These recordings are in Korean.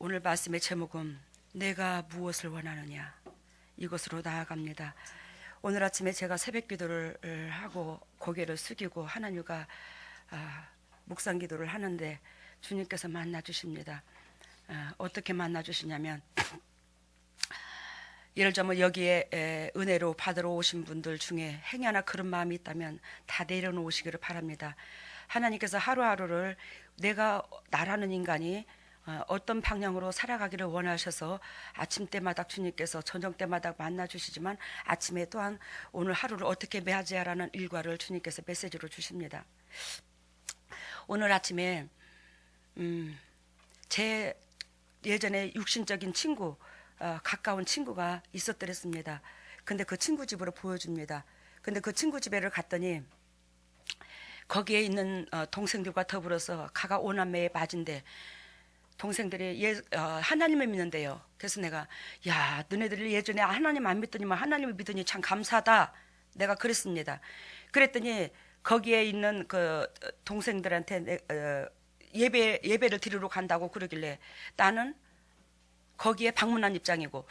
오늘 말씀의 제목은 내가 무엇을 원하느냐, 이것으로 나아갑니다. 오늘 아침에 제가 새벽 기도를 하고 고개를 숙이고 하나님과 묵상 기도를 하는데 주님께서 만나 주십니다. 어떻게 만나 주시냐면 예를 들면 여기에 은혜로 받으러 오신 분들 중에 행여나 그런 마음이 있다면 다 내려놓으시기를 바랍니다. 하나님께서 하루하루를 내가 나라는 인간이 어떤 방향으로 살아가기를 원하셔서 아침 때마다 주님께서 저녁 때마다 만나 주시지만 아침에 또한 오늘 하루를 어떻게 맞이하라는 일과를 주님께서 메시지로 주십니다. 오늘 아침에 제 예전에 육신적인 친구, 가까운 친구가 있었더랬습니다. 근데 그 친구 집으로 보여줍니다. 근데 그 친구 집에를 갔더니 거기에 있는 동생들과 더불어서 가가 오남매의 맞인데 동생들이 하나님을 믿는데요. 그래서 내가 야, 너네들이 예전에 하나님 안 믿더니만 하나님을 믿으니 참 감사하다, 내가 그랬습니다. 그랬더니 거기에 있는 그 동생들한테 예배를 드리러 간다고 그러길래 나는 거기에 방문한 입장이고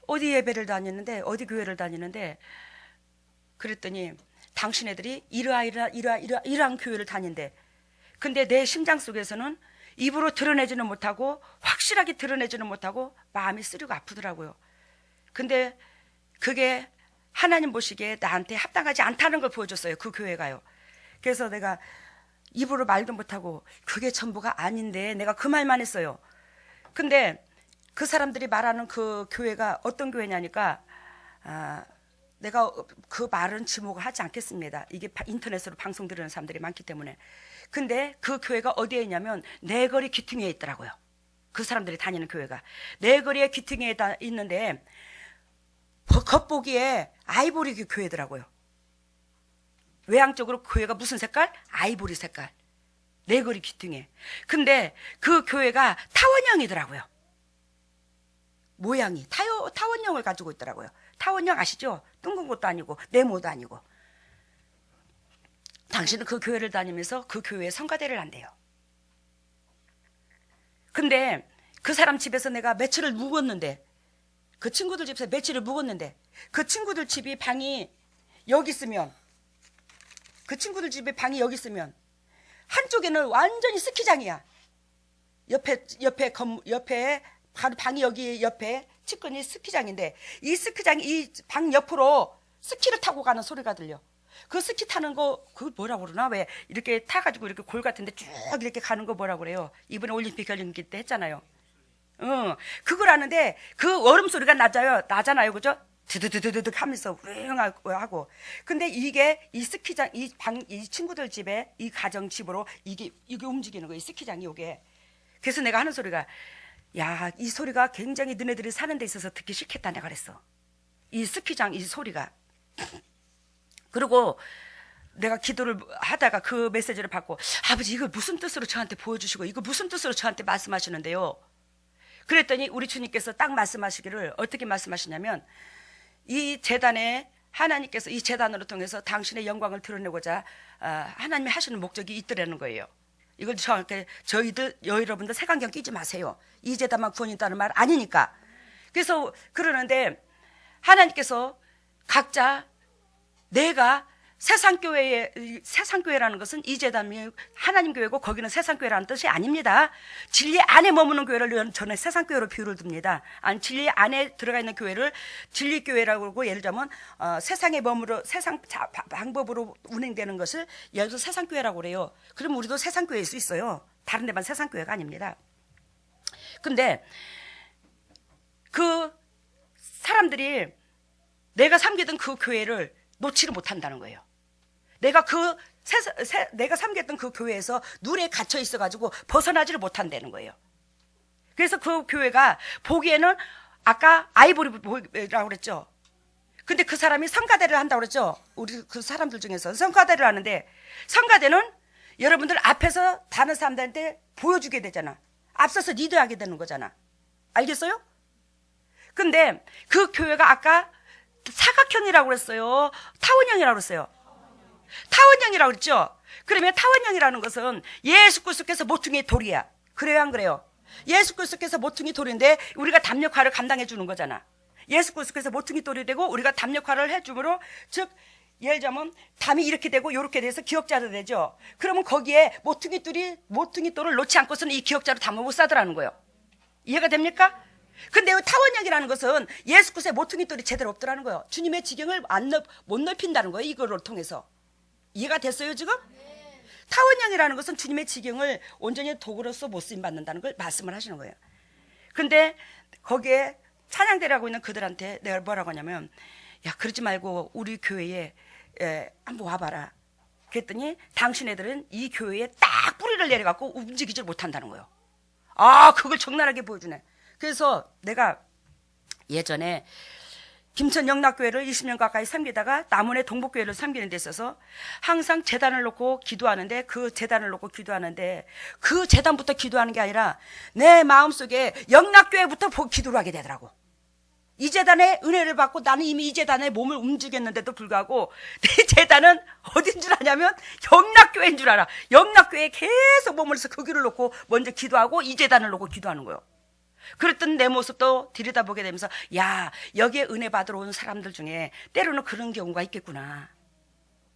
어디 예배를 다니는데 어디 교회를 다니는데 그랬더니 당신네들이 이러한 교회를 다닌대. 근데 내 심장 속에서는 입으로 드러내지는 못하고 확실하게 드러내지는 못하고 마음이 쓰리고 아프더라고요. 근데 그게 하나님 보시기에 나한테 합당하지 않다는 걸 보여줬어요. 그 교회가요. 그래서 내가 입으로 말도 못하고 그게 전부가 아닌데 내가 그 말만 했어요. 근데 그 사람들이 말하는 그 교회가 어떤 교회냐니까 내가 그 말은 지목을 하지 않겠습니다. 이게 인터넷으로 방송 들으는 사람들이 많기 때문에. 근데 그 교회가 어디에 있냐면 내거리 귀퉁이에 있더라고요. 그 사람들이 다니는 교회가 내거리의 귀퉁이에 있는데 겉보기에 아이보리 교회더라고요. 외향적으로 교회가 무슨 색깔? 아이보리 색깔. 내거리 귀퉁이. 근데 그 교회가 타원형이더라고요. 모양이 타원형을 가지고 있더라고요. 타원형 아시죠? 둥근 것도 아니고 네모도 아니고. 당신은 그 교회를 다니면서 그 교회에 성가대를 한대요. 근데 그 사람 집에서 내가 며칠을 묵었는데, 그 친구들 집에서 며칠을 묵었는데 그 친구들 집이 방이 여기 있으면, 그 친구들 집에 방이 여기 있으면 한쪽에는 완전히 스키장이야. 옆에 바로 방이 여기 옆에 측근이 스키장인데 이 스키장이 이 방 옆으로 스키를 타고 가는 소리가 들려. 그 스키 타는 거 그 뭐라고 그러나? 왜 이렇게 타가지고 이렇게 골 같은데 쭉 이렇게 가는 거 뭐라고 그래요? 이번에 올림픽 경기 때 했잖아요. 그걸 하는데 그 얼음 소리가 나잖아요, 그죠? 드드드드드 하면서 우렁하고. 근데 이게 이 스키장 이 친구들 집에 이 가정 집으로 이게 움직이는 거예요. 이 스키장이 요게. 그래서 내가 하는 소리가 야, 이 소리가 굉장히 너네들이 사는 데 있어서 듣기 싫겠다, 내가 그랬어. 이 스키장 이 소리가. 그리고 내가 기도를 하다가 그 메시지를 받고 아버지 이걸 무슨 뜻으로 저한테 보여주시고 이거 무슨 뜻으로 저한테 말씀하시는데요. 그랬더니 우리 주님께서 딱 말씀하시기를 어떻게 말씀하시냐면 이 재단에 하나님께서 이 재단으로 통해서 당신의 영광을 드러내고자 하나님이 하시는 목적이 있더라는 거예요. 이걸 저한테 여러분들 색안경 끼지 마세요. 이 재단만 구원이 있다는 말 아니니까. 그래서 그러는데 하나님께서 각자 내가 세상교회라는 것은 이 재단이 하나님 교회고 거기는 세상교회라는 뜻이 아닙니다. 진리 안에 머무는 교회를 저는 세상교회로 비유를 듭니다. 아니, 진리 안에 들어가 있는 교회를 진리교회라고 그러고 예를 들면 세상에 머무르 세상 방법으로 운행되는 것을 예를 들어 세상교회라고 그래요. 그럼 우리도 세상교회일 수 있어요. 다른 데만 세상교회가 아닙니다. 근데 그 사람들이 내가 섬기던 그 교회를 놓지를 못한다는 거예요. 내가 내가 섬겼던 그 교회에서 눈에 갇혀 있어가지고 벗어나지를 못한다는 거예요. 그래서 그 교회가 보기에는 아까 아이보리라고 그랬죠. 근데 그 사람이 성가대를 한다고 그랬죠. 우리 그 사람들 중에서 성가대를 하는데 성가대는 여러분들 앞에서 다른 사람들한테 보여주게 되잖아. 앞서서 리드하게 되는 거잖아. 알겠어요? 근데 그 교회가 아까 사각형이라고 그랬어요? 타원형이라고 그랬어요? 타원형이라고 그랬죠? 그러면 타원형이라는 것은 예수 그리스도께서 모퉁이의 돌이야. 그래요, 안 그래요? 예수 그리스도께서 모퉁이 돌인데 우리가 담 역할을 감당해 주는 거잖아. 예수 그리스도께서 모퉁이 돌이 되고 우리가 담 역할을 해줌으로, 즉 예를 들자면 담이 이렇게 되고 이렇게 돼서 기역자로 되죠. 그러면 거기에 모퉁이 돌을 놓지 않고서는 이 기역자로 담을 못 사더라는 거예요. 이해가 됩니까? 근데 타원역이라는 것은 예수 그리스도의 모퉁이 돌이 제대로 없더라는 거예요. 주님의 지경을 못 넓힌다는 거예요. 이거를 통해서. 이해가 됐어요 지금? 타원형이라는 것은 주님의 지경을 온전히 도구로서 못 쓰임받는다는 걸 말씀을 하시는 거예요. 근데 거기에 찬양대라고 있는 그들한테 내가 뭐라고 하냐면, 야 그러지 말고 우리 교회에 한번 와봐라. 그랬더니 당신네들은 이 교회에 딱 뿌리를 내려갖고 움직이질 못한다는 거예요. 아 그걸 적나라하게 보여주네. 그래서 내가 예전에 김천 영락교회를 20년 가까이 섬기다가 남원의 동북교회를 섬기는 데 있어서 항상 제단을 놓고 기도하는데, 그 제단부터 기도하는 게 아니라 내 마음속에 영락교회부터 기도를 하게 되더라고. 이 제단의 은혜를 받고 나는 이미 이 제단에 몸을 움직였는데도 불구하고 내 제단은 어딘 줄 아냐면 영락교회인 줄 알아. 영락교회에 계속 머물러서 그 길을 놓고 먼저 기도하고 이 제단을 놓고 기도하는 거예요. 그랬던 내 모습도 들여다보게 되면서, 야 여기에 은혜 받으러 온 사람들 중에 때로는 그런 경우가 있겠구나.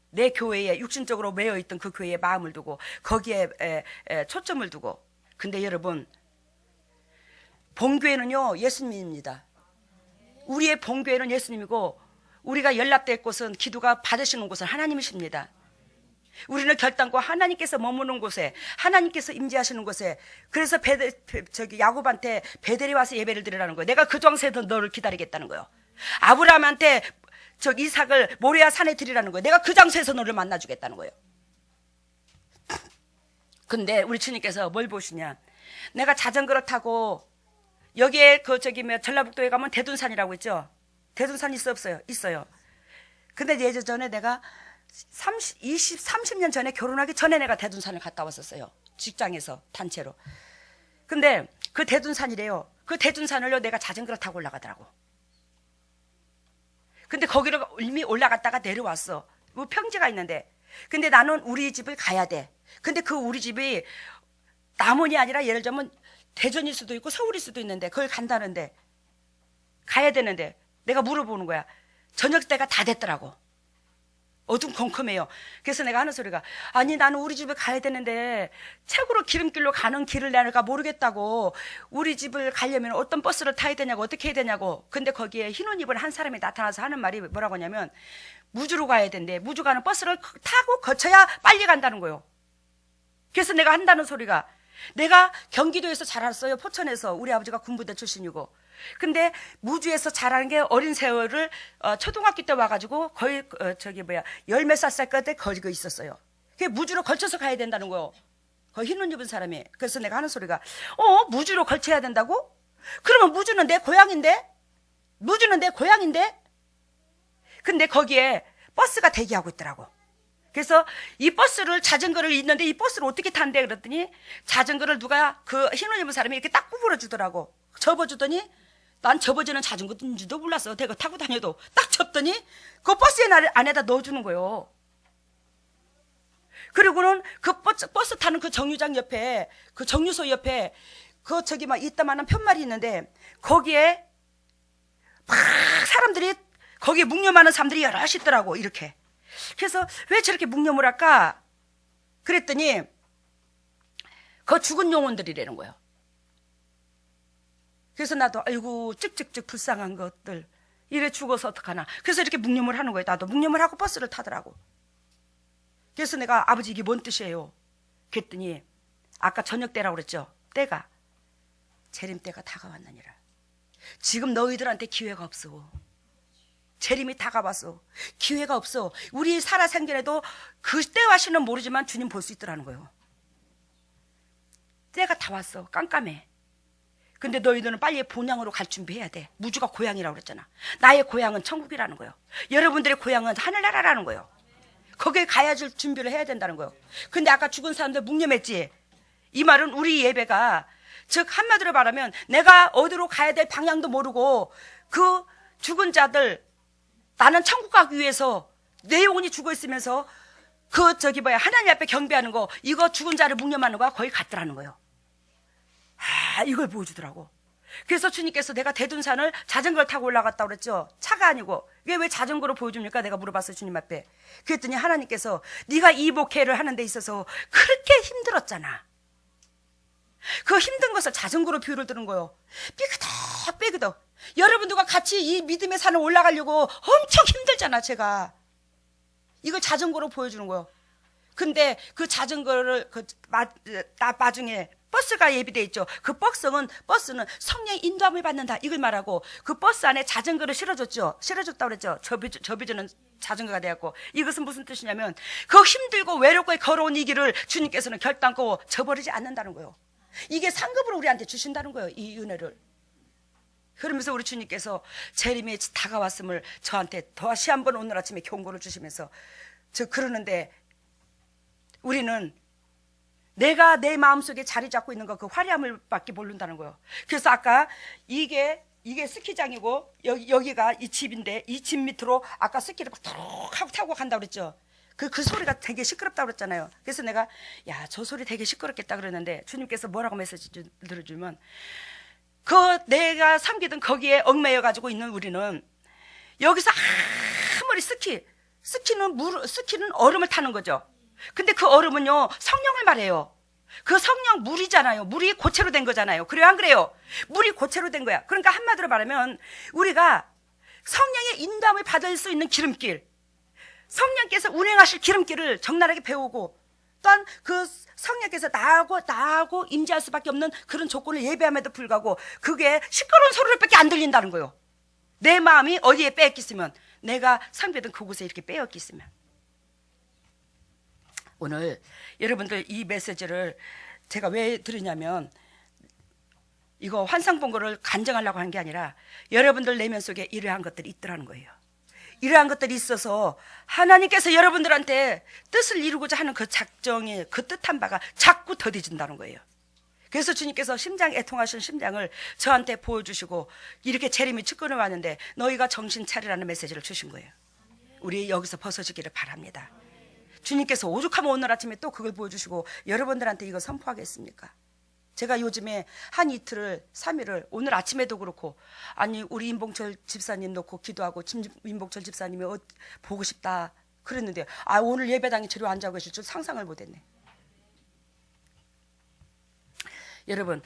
내 교회에 육신적으로 매여있던 그 교회에 마음을 두고 거기에 초점을 두고. 근데 여러분, 본교회는요 예수님입니다. 우리의 본교회는 예수님이고 우리가 연락될 곳은, 기도가 받으시는 곳은 하나님이십니다. 우리는 결단코 하나님께서 머무는 곳에, 하나님께서 임재하시는 곳에. 그래서 야곱한테 베델에 와서 예배를 드리라는 거예요. 내가 그 장소에서 너를 기다리겠다는 거예요. 아브라함한테 이삭을 모리아 산에 드리라는 거예요. 내가 그 장소에서 너를 만나주겠다는 거예요. 근데 우리 주님께서 뭘 보시냐, 내가 자전거를 타고 여기에 전라북도에 가면 대둔산이라고 있죠. 대둔산 있어 없어요? 있어요. 근데 예전에 내가 30년 전에, 결혼하기 전에 내가 대둔산을 갔다 왔었어요. 직장에서 단체로. 근데 그 대둔산이래요. 그 대둔산을요 내가 자전거를 타고 올라가더라고. 근데 거기를 이미 올라갔다가 내려왔어. 뭐 평지가 있는데. 근데 나는 우리 집을 가야 돼. 근데 그 우리 집이 남원이 아니라 예를 들면 대전일 수도 있고 서울일 수도 있는데, 그걸 간다는데 가야 되는데 내가 물어보는 거야. 저녁 때가 다 됐더라고. 어둠컴컴해요. 그래서 내가 하는 소리가, 아니 나는 우리 집에 가야 되는데 최고로 기름길로 가는 길을 내가 모르겠다고. 우리 집을 가려면 어떤 버스를 타야 되냐고, 어떻게 해야 되냐고. 근데 거기에 흰 옷 입은 한 사람이 나타나서 하는 말이 뭐라고 하냐면, 무주로 가야 된대. 무주 가는 버스를 타고 거쳐야 빨리 간다는 거예요. 그래서 내가 한다는 소리가, 내가 경기도에서 자랐어요. 포천에서. 우리 아버지가 군부대 출신이고. 근데 무주에서 자라는 게 어린 세월을 초등학교 때 와가지고 거의 열 몇 살 때 거기 있었어요. 그게 무주로 걸쳐서 가야 된다는 거예요. 거의 흰 옷 입은 사람이. 그래서 내가 하는 소리가, 무주로 걸쳐야 된다고? 그러면 무주는 내 고향인데? 무주는 내 고향인데? 근데 거기에 버스가 대기하고 있더라고. 그래서 이 버스를, 자전거를 있는데 이 버스를 어떻게 탄대 그랬더니, 자전거를 누가 그 흰 옷 입은 사람이 이렇게 딱 구부러 주더라고. 접어주더니, 난 접어지는 자전거인지도 몰랐어. 내가 타고 다녀도 딱 접더니 그 버스 안에다 넣어주는 거예요. 그리고는 그 버스 타는 그 정류장 옆에, 그 정류소 옆에 막 이따만한 편말이 있는데, 거기에 막 사람들이, 거기에 묵념하는 사람들이 여럿이 있더라고. 이렇게. 그래서 왜 저렇게 묵념을 할까 그랬더니, 그 죽은 영혼들이라는 거예요. 그래서 나도 아이고 찍찍찍 불쌍한 것들, 이래 죽어서 어떡하나. 그래서 이렇게 묵념을 하는 거예요. 나도 묵념을 하고 버스를 타더라고. 그래서 내가, 아버지 이게 뭔 뜻이에요? 그랬더니, 아까 저녁 때라고 그랬죠. 때가, 재림 때가 다가왔느니라. 지금 너희들한테 기회가 없어. 재림이 다가왔어. 기회가 없어. 우리 살아 생전에도 그 때와 시는 모르지만 주님 볼 수 있더라는 거예요. 때가 다 왔어. 깜깜해. 근데 너희들은 빨리 본향으로 갈 준비해야 돼. 무주가 고향이라고 그랬잖아. 나의 고향은 천국이라는 거예요. 여러분들의 고향은 하늘나라라는 거예요. 거기에 가야 줄 준비를 해야 된다는 거예요. 근데 아까 죽은 사람들 묵념했지. 이 말은 우리 예배가, 즉 한마디로 말하면 내가 어디로 가야 될 방향도 모르고 그 죽은 자들, 나는 천국 가기 위해서 내 영혼이 죽어 있으면서 하나님 앞에 경배하는 거, 이거 죽은 자를 묵념하는 거와 거의 같더라는 거예요. 이걸 보여주더라고. 그래서 주님께서 내가 대둔산을 자전거를 타고 올라갔다고 그랬죠. 차가 아니고. 이게 왜 자전거로 보여줍니까? 내가 물어봤어요, 주님 앞에. 그랬더니 하나님께서 네가 이 목회를 하는 데 있어서 그렇게 힘들었잖아. 그 힘든 것을 자전거로 비유를 드는 거예요. 삐그덕. 여러분들과 같이 이 믿음의 산을 올라가려고 엄청 힘들잖아, 제가. 이걸 자전거로 보여주는 거예요. 근데 그 자전거를 나중에 버스가 예비되어 있죠. 그 버스는 성령의 인도함을 받는다, 이걸 말하고, 그 버스 안에 자전거를 실어줬다고 그랬죠. 접이주는 자전거가 되었고, 이것은 무슨 뜻이냐면 그 힘들고 외롭고 걸어온 이 길을 주님께서는 결단코 저버리지 않는다는 거예요. 이게 상급으로 우리한테 주신다는 거예요, 이 은혜를. 그러면서 우리 주님께서 재림이 다가왔음을 저한테 다시 한번 오늘 아침에 경고를 주시면서 그러는데, 우리는 내가 내 마음속에 자리 잡고 있는 거, 그 화려함을 밖에 모른다는 거예요. 그래서 아까 이게 스키장이고, 여기가 이 집인데, 이 집 밑으로 아까 스키를 막 하고 타고 간다고 그랬죠. 그 소리가 되게 시끄럽다고 그랬잖아요. 그래서 내가 저 소리 되게 시끄럽겠다 그러는데, 주님께서 뭐라고 메시지 들어주면, 내가 섬기던 거기에 얽매여 가지고 있는 우리는 여기서 아무리 스키는 얼음을 타는 거죠. 근데 그 얼음은요, 성령을 말해요. 그 성령 물이잖아요. 물이 고체로 된 거잖아요. 그래요, 안 그래요? 물이 고체로 된 거야. 그러니까 한마디로 말하면 우리가 성령의 인도함을 받을 수 있는 기름길, 성령께서 운행하실 기름길을 적나라하게 배우고, 또한 그 성령께서 나하고 임재할 수밖에 없는 그런 조건을 예배함에도 불구하고 그게 시끄러운 소리밖에 안 들린다는 거예요. 내 마음이 어디에 빼앗겼으면, 내가 상배던 그곳에 이렇게 빼앗겼으면. 오늘 여러분들 이 메시지를 제가 왜 들으냐면, 이거 환상 본 거를 간증하려고 하는 게 아니라 여러분들 내면 속에 이러한 것들이 있더라는 거예요. 이러한 것들이 있어서 하나님께서 여러분들한테 뜻을 이루고자 하는 그 작정이, 그 뜻한 바가 자꾸 더뎌진다는 거예요. 그래서 주님께서 애통하신 심장을 저한테 보여주시고, 이렇게 재림이 측근을 왔는데 너희가 정신 차리라는 메시지를 주신 거예요. 우리 여기서 벗어지기를 바랍니다. 주님께서 오죽하면 오늘 아침에 또 그걸 보여주시고 여러분들한테 이거 선포하겠습니까? 제가 요즘에 한 이틀을 3일을 오늘 아침에도 그렇고, 아니 우리 임봉철 집사님 놓고 기도하고, 임봉철 집사님이 보고 싶다 그랬는데, 오늘 예배당에 저리 앉아 계실 줄 상상을 못했네. 여러분,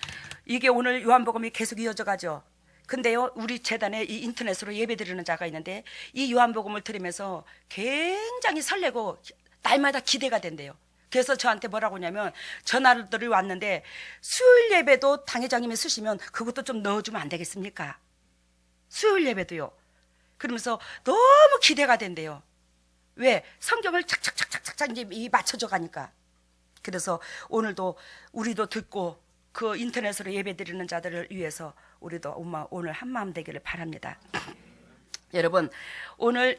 이게 오늘 요한복음이 계속 이어져 가죠. 근데요, 우리 재단에 이 인터넷으로 예배드리는 자가 있는데, 이 요한복음을 들으면서 굉장히 설레고 날마다 기대가 된대요. 그래서 저한테 뭐라고 하냐면, 전화들이 왔는데 수요일 예배도 당회장님이 쓰시면 그것도 좀 넣어주면 안 되겠습니까? 수요일 예배도요. 그러면서 너무 기대가 된대요. 왜? 성경을 착착착착착 이제 맞춰져 가니까. 그래서 오늘도 우리도 듣고 그 인터넷으로 예배드리는 자들을 위해서 우리도 오늘 한마음 되기를 바랍니다. 여러분, 오늘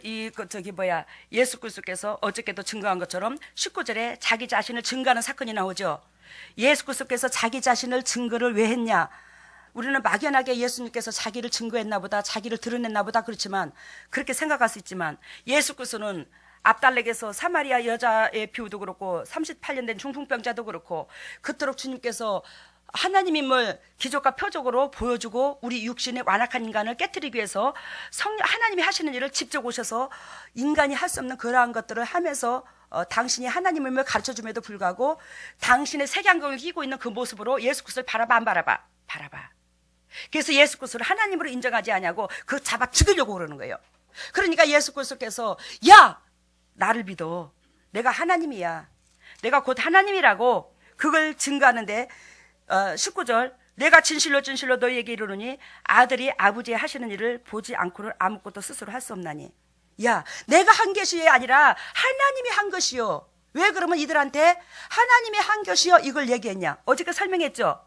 예수 그리스도께서 어저께도 증거한 것처럼 19절에 자기 자신을 증거하는 사건이 나오죠. 예수 그리스도께서 자기 자신을 증거를 왜 했냐? 우리는 막연하게 예수님께서 자기를 증거했나 보다, 자기를 드러냈나 보다 그렇지만, 그렇게 생각할 수 있지만, 예수 그리스도는 압달렉에서 사마리아 여자의 비유도 그렇고 38년 된 중풍병자도 그렇고, 그토록 주님께서 하나님임을 기적과 표적으로 보여주고 우리 육신의 완악한 인간을 깨트리기 위해서 하나님이 하시는 일을 직접 오셔서 인간이 할 수 없는 그러한 것들을 하면서 당신이 하나님임을 가르쳐줌에도 불구하고 당신의 색양경을 끼고 있는 그 모습으로 예수 그리스도를 바라봐, 안 바라봐? 바라봐. 그래서 예수 그리스도를 하나님으로 인정하지 않냐고 그 잡아 죽이려고 그러는 거예요. 그러니까 예수 그리스도께서 나를 믿어, 내가 하나님이야, 내가 곧 하나님이라고 그걸 증거하는데 19절, 내가 진실로 너희에게 이르노니 아들이 아버지의 하시는 일을 보지 않고는 아무것도 스스로 할 수 없나니. 내가 한 것이 아니라 하나님이 한 것이요. 왜 그러면 이들한테 하나님이 한 것이요 이걸 얘기했냐? 어저께 설명했죠.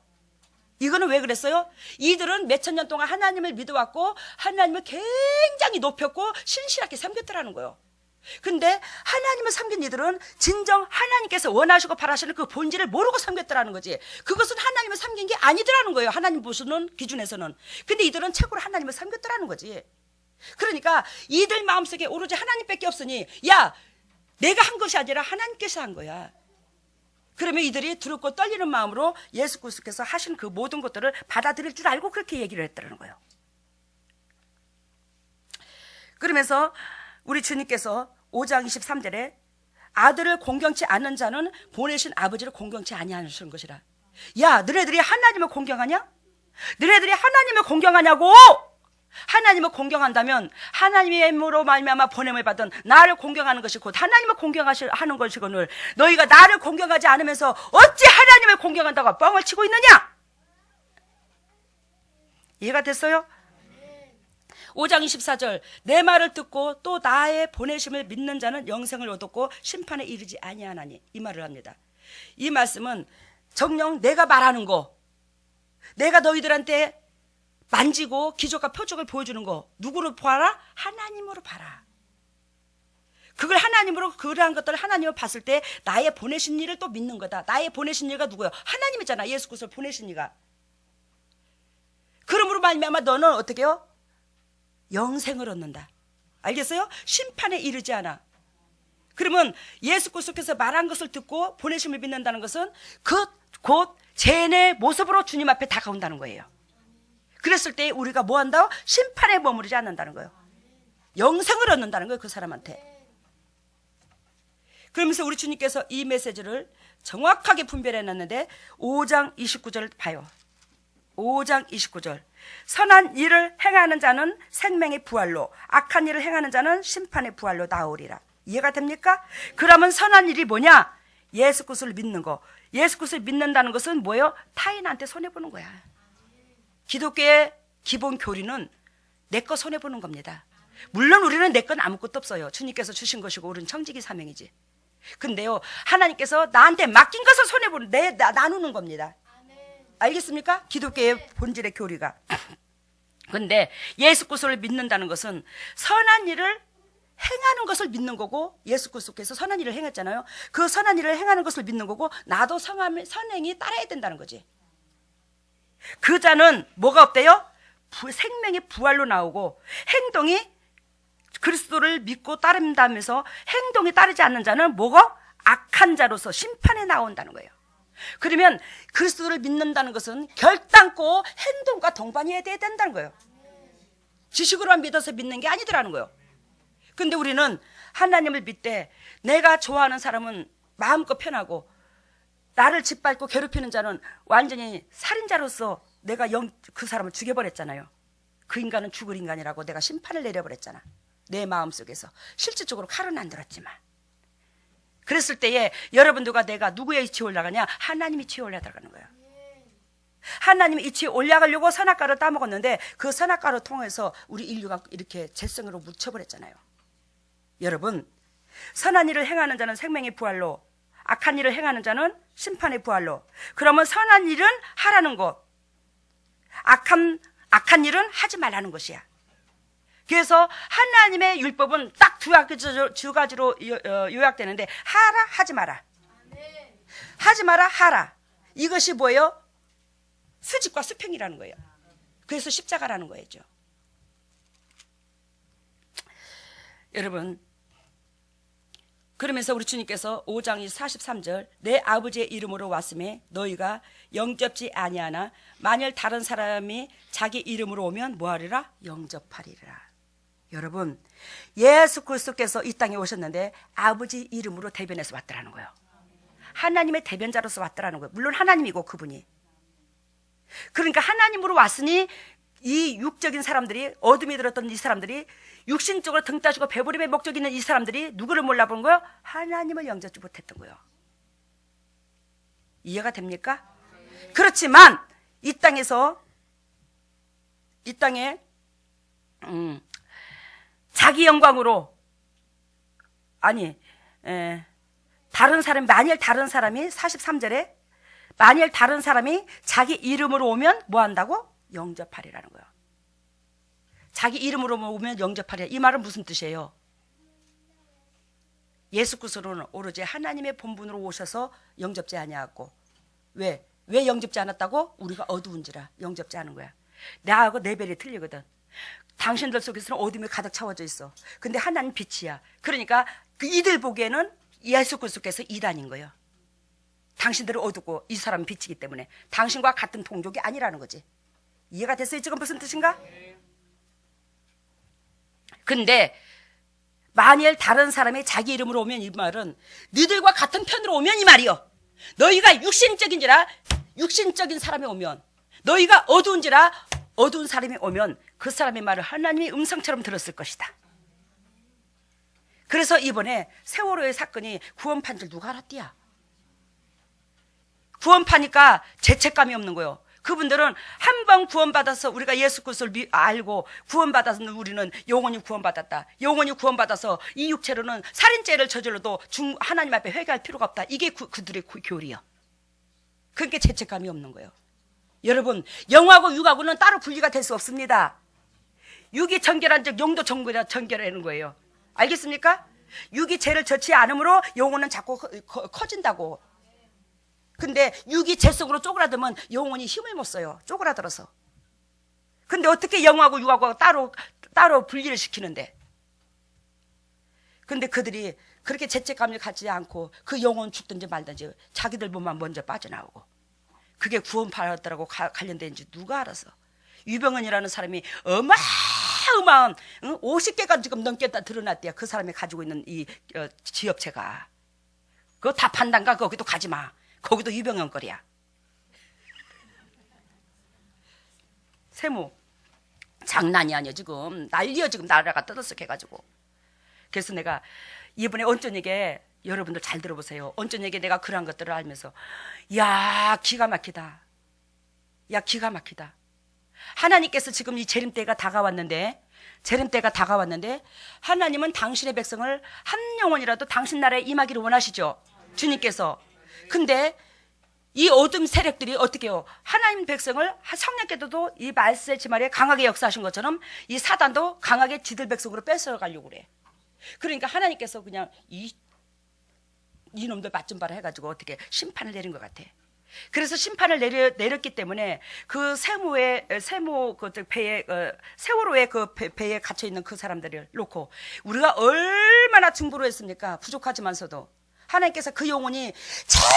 이거는 왜 그랬어요? 이들은 몇천 년 동안 하나님을 믿어왔고 하나님을 굉장히 높였고 신실하게 섬겼더라는 거예요. 근데 하나님을 섬긴 이들은 진정 하나님께서 원하시고 바라시는 그 본질을 모르고 섬겼더라는 거지. 그것은 하나님을 섬긴 게 아니더라는 거예요, 하나님 보시는 기준에서는. 근데 이들은 최고로 하나님을 섬겼더라는 거지. 그러니까 이들 마음속에 오로지 하나님밖에 없으니, 내가 한 것이 아니라 하나님께서 한 거야. 그러면 이들이 두렵고 떨리는 마음으로 예수 그리스도께서 하신 그 모든 것들을 받아들일 줄 알고 그렇게 얘기를 했다는 거예요. 그러면서 우리 주님께서 5장 23절에 아들을 공경치 않는 자는 보내신 아버지를 공경치 아니하시는 것이라. 야, 너네들이 하나님을 공경하냐? 너네들이 하나님을 공경하냐고! 하나님을 공경한다면 하나님으로 말미암아 보냄을 받은 나를 공경하는 것이 곧 하나님을 공경하는 것이거늘 너희가 나를 공경하지 않으면서 어찌 하나님을 공경한다고 뻥을 치고 있느냐? 이해가 됐어요? 5장 24절 내 말을 듣고 또 나의 보내심을 믿는 자는 영생을 얻었고 심판에 이르지 아니하나니 이 말을 합니다. 이 말씀은 정녕 내가 말하는 거, 내가 너희들한테 만지고 기적과 표적을 보여주는 거 누구로 봐라? 하나님으로 봐라. 그걸 하나님으로 그러한 것들을 하나님을 봤을 때 나의 보내신 일을 또 믿는 거다. 나의 보내신 일가 누구예요? 하나님이잖아. 예수 그리스도를 보내신 이가. 그러므로 말미암아 너는 어떻게 해요? 영생을 얻는다. 알겠어요? 심판에 이르지 않아. 그러면 예수 그리스도께서 말한 것을 듣고 보내심을 믿는다는 것은 곧 제 모습으로 주님 앞에 다가온다는 거예요. 그랬을 때 우리가 뭐 한다? 심판에 머무르지 않는다는 거예요. 영생을 얻는다는 거예요. 그 사람한테. 그러면서 우리 주님께서 이 메시지를 정확하게 분별해놨는데 5장 29절 봐요. 5장 29절 선한 일을 행하는 자는 생명의 부활로 악한 일을 행하는 자는 심판의 부활로 나오리라. 이해가 됩니까? 그러면 선한 일이 뭐냐? 예수 그리스도를 믿는 거. 예수 그리스도를 믿는다는 것은 뭐예요? 타인한테 손해보는 거야. 기독교의 기본 교리는 내 거 손해보는 겁니다. 물론 우리는 내 건 아무것도 없어요. 주님께서 주신 것이고 우리는 청지기 사명이지. 근데요, 하나님께서 나한테 맡긴 것을 손해보는, 나누는 겁니다. 알겠습니까? 기독교의 본질의 교리가. 근데 예수 그리스도를 믿는다는 것은 선한 일을 행하는 것을 믿는 거고, 예수 그리스도께서 선한 일을 행했잖아요. 그 선한 일을 행하는 것을 믿는 거고, 나도 선행이 따라야 된다는 거지. 그 자는 뭐가 없대요? 생명의 부활로 나오고 행동이 그리스도를 믿고 따른다면서 행동이 따르지 않는 자는 뭐가? 악한 자로서 심판에 나온다는 거예요. 그러면 그리스도를 믿는다는 것은 결단코 행동과 동반이 돼야 된다는 거예요. 지식으로만 믿어서 믿는 게 아니더라는 거예요. 근데 우리는 하나님을 믿되 내가 좋아하는 사람은 마음껏 편하고 나를 짓밟고 괴롭히는 자는 완전히 살인자로서 내가 그 사람을 죽여버렸잖아요. 그 인간은 죽을 인간이라고 내가 심판을 내려버렸잖아. 내 마음속에서. 실질적으로 칼은 안 들었지만. 그랬을 때에 여러분들과 내가 누구의 이치에 올라가냐? 하나님 이치에 올라가는 거예요. 하나님의 이치에 올라가려고 선악과를 따먹었는데 그 선악과를 통해서 우리 인류가 이렇게 재성으로 묻혀버렸잖아요. 여러분, 선한 일을 행하는 자는 생명의 부활로, 악한 일을 행하는 자는 심판의 부활로. 그러면 선한 일은 하라는 것, 악한 일은 하지 말라는 것이야. 그래서 하나님의 율법은 딱 두 가지로 요약되는데 하라, 하지 마라. 하지 마라, 하라. 이것이 뭐예요? 수직과 수평이라는 거예요. 그래서 십자가라는 거죠. 여러분, 그러면서 우리 주님께서 5장 43절 내 아버지의 이름으로 왔음에 너희가 영접지 아니하나 만일 다른 사람이 자기 이름으로 오면 뭐하리라? 영접하리라. 여러분, 예수 그리스도께서 이 땅에 오셨는데 아버지 이름으로 대변해서 왔더라는 거예요. 하나님의 대변자로서 왔더라는 거예요. 물론 하나님이고 그분이. 그러니까 하나님으로 왔으니 이 육적인 사람들이, 어둠이 들었던 이 사람들이, 육신적으로 등 따지고 배부림의 목적이 있는 이 사람들이 누구를 몰라본 거예요? 하나님을 영접지 못했던 거예요. 이해가 됩니까? 그렇지만 이 땅에 자기 영광으로, 만일 다른 사람이 43절에 만일 다른 사람이 자기 이름으로 오면 뭐 한다고? 영접하리라는 거예요. 자기 이름으로 오면 영접하리라. 이 말은 무슨 뜻이에요? 예수 그리스도는 오로지 하나님의 본분으로 오셔서 영접지 아니하고, 왜 영접지 않았다고? 우리가 어두운지라 영접지 않은 거야. 나하고 레벨이 틀리거든. 당신들 속에서는 어둠이 가득 차워져 있어. 근데 하나님 빛이야. 그러니까 그 이들 보기에는 예수 그리스도께서 이단인 거예요. 당신들은 어둡고 이 사람은 빛이기 때문에 당신과 같은 동족이 아니라는 거지. 이해가 됐어요? 지금 무슨 뜻인가? 근데 만일 다른 사람이 자기 이름으로 오면 이 말은 너희들과 같은 편으로 오면 이 말이요. 너희가 육신적인지라 육신적인 사람이 오면, 너희가 어두운지라 어두운 사람이 오면 그 사람의 말을 하나님의 음성처럼 들었을 것이다. 그래서 이번에 세월호의 사건이 구원판 줄 누가 알았디야? 구원파니까 죄책감이 없는 거예요. 그분들은 한 번 구원받아서 우리가 예수 그리스도를 알고 구원받아서 우리는 영원히 구원받았다. 영원히 구원받아서 이 육체로는 살인죄를 저질러도 하나님 앞에 회개할 필요가 없다. 이게 그들의 교리요. 그러니까 죄책감이 없는 거예요. 여러분, 영하고 육하고는 따로 분리가 될 수 없습니다. 육이 정결한 즉 영도 정결하는 거예요. 알겠습니까? 육이 죄를 져지 않으므로 영혼은 자꾸 커진다고. 근데 육이 죄속으로 쪼그라들면 영혼이 힘을 못 써요. 쪼그라들어서. 근데 어떻게 영하고 육하고 따로 분리를 시키는데? 근데 그들이 그렇게 죄책감을 갖지 않고 그 영혼 죽든지 말든지 자기들 몸만 먼저 빠져나오고, 그게 구원받았다라고 관련된지 누가 알아서. 유병헌이라는 사람이 어마어마한 50개가 지금 넘게 다 드러났대요. 그 사람이 가지고 있는 이 지업체가. 그거 다 판단가? 거기도 가지 마. 거기도 유병헌 거리야. 세모 장난이 아니야. 지금 난리야. 지금 나라가 떠들썩해가지고. 그래서 내가 이번에 온전에게, 여러분들 잘 들어보세요. 온전에게 내가 그러한 것들을 알면서 야 기가 막히다. 야 기가 막히다. 하나님께서 지금 이 재림때가 다가왔는데, 하나님은 당신의 백성을 한 영혼이라도 당신 나라에 임하기를 원하시죠. 주님께서. 근데 이 어둠 세력들이 어떻게 해요? 하나님 백성을 성령께서도 이 말세 지말에 강하게 역사하신 것처럼 이 사단도 강하게 지들 백성으로 뺏어가려고 그래. 그러니까 하나님께서 그냥 이놈들 맛 좀 봐라 해가지고 어떻게 심판을 내린 것 같아. 그래서 심판을 내렸기 때문에 그 세월호의 그 배에 갇혀 있는 그 사람들을 놓고 우리가 얼마나 증보를 했습니까? 부족하지만서도 하나님께서 그 영혼이 제발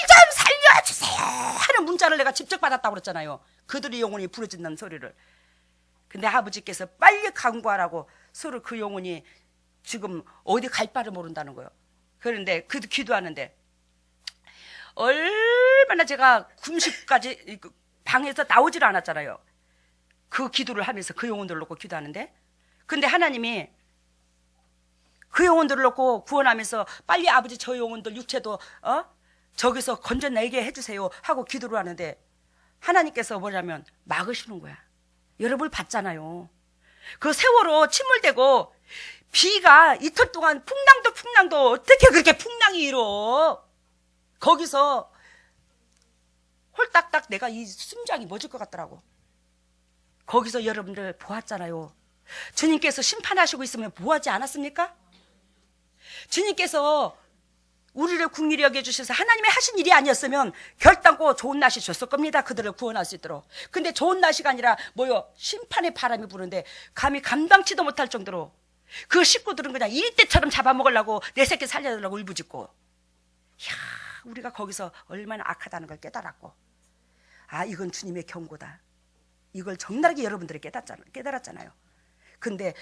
좀 살려주세요 하는 문자를 내가 직접 받았다고 그랬잖아요. 그들의 영혼이 부르짖는 소리를. 근데 아버지께서 빨리 강구하라고 서로 그 영혼이 지금 어디 갈 바를 모른다는 거예요. 그런데 그도 기도하는데 얼마나 제가 금식까지 방에서 나오질 않았잖아요. 그 기도를 하면서 그 영혼들을 놓고 기도하는데, 근데 하나님이 그 영혼들을 놓고 구원하면서 빨리 아버지 저 영혼들 육체도 저기서 건져내게 해주세요 하고 기도를 하는데, 하나님께서 뭐냐면 막으시는 거야. 여러분 봤잖아요. 그 세월호 침몰되고 비가 이틀 동안 풍랑도 어떻게 그렇게 풍랑이 일어. 거기서 홀딱딱 내가 이 심장이 멎을 것 같더라고. 거기서 여러분들 보았잖아요. 주님께서 심판하시고 있으면 뭐하지 않았습니까? 주님께서 우리를 긍휼히 여겨주셔서 하나님의 하신 일이 아니었으면 결단코 좋은 날씨 줬을 겁니다. 그들을 구원할 수 있도록. 근데 좋은 날씨가 아니라 심판의 바람이 부는데 감히 감당치도 못할 정도로 그 식구들은 그냥 일대처럼 잡아먹으려고 내 새끼 살려달라고 울부짖고. 이야, 우리가 거기서 얼마나 악하다는 걸 깨달았고, 이건 주님의 경고다. 이걸 적나라하게 여러분들이 깨달았잖아요. 근데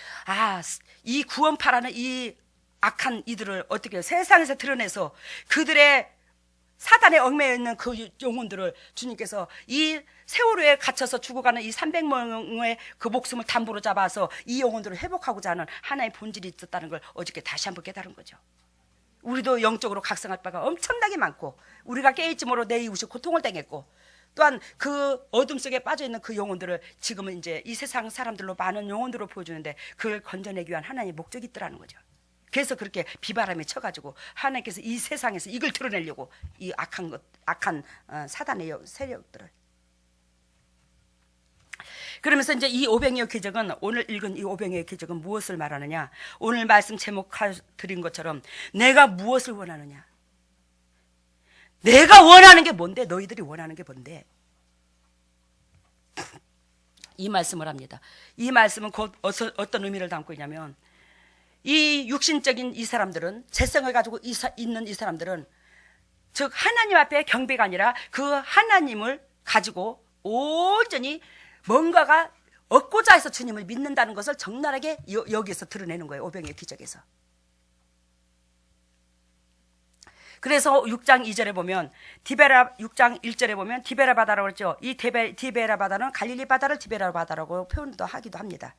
이 구원파라는 이 악한 이들을 어떻게 세상에서 드러내서 그들의 사단에 얽매여 있는 그 영혼들을 주님께서 이 세월호에 갇혀서 죽어가는 이 300명의 그 목숨을 담보로 잡아서 이 영혼들을 회복하고자 하는 하나의 본질이 있었다는 걸 어저께 다시 한번 깨달은 거죠. 우리도 영적으로 각성할 바가 엄청나게 많고, 우리가 깨있지 모르고 내 이웃이 고통을 당했고, 또한 그 어둠 속에 빠져있는 그 영혼들을 지금은 이제 이 세상 사람들로 많은 영혼들로 보여주는데 그걸 건져내기 위한 하나님의 목적이 있더라는 거죠. 그래서 그렇게 비바람에 쳐가지고 하나님께서 이 세상에서 이걸 드러내려고 이 악한 사단의 세력들을. 그러면서 이제 이 오병이어 기적은, 오늘 읽은 이 오병이어 기적은 무엇을 말하느냐? 오늘 말씀 제목 드린 것처럼 내가 무엇을 원하느냐? 내가 원하는 게 뭔데? 너희들이 원하는 게 뭔데? 이 말씀을 합니다. 이 말씀은 곧 어떤 의미를 담고 있냐면, 이 육신적인 이 사람들은, 재성을 가지고 있는 이 사람들은 즉 하나님 앞에 경배가 아니라 그 하나님을 가지고 온전히 뭔가가 얻고자 해서 주님을 믿는다는 것을 적나라하게 여기에서 드러내는 거예요. 오병이어 기적에서. 그래서 6장 2절에 보면 6장 1절에 보면 디베라 바다라고 그랬죠. 이 디베라 바다는 갈릴리 바다를 디베라 바다라고 표현도 하기도 합니다.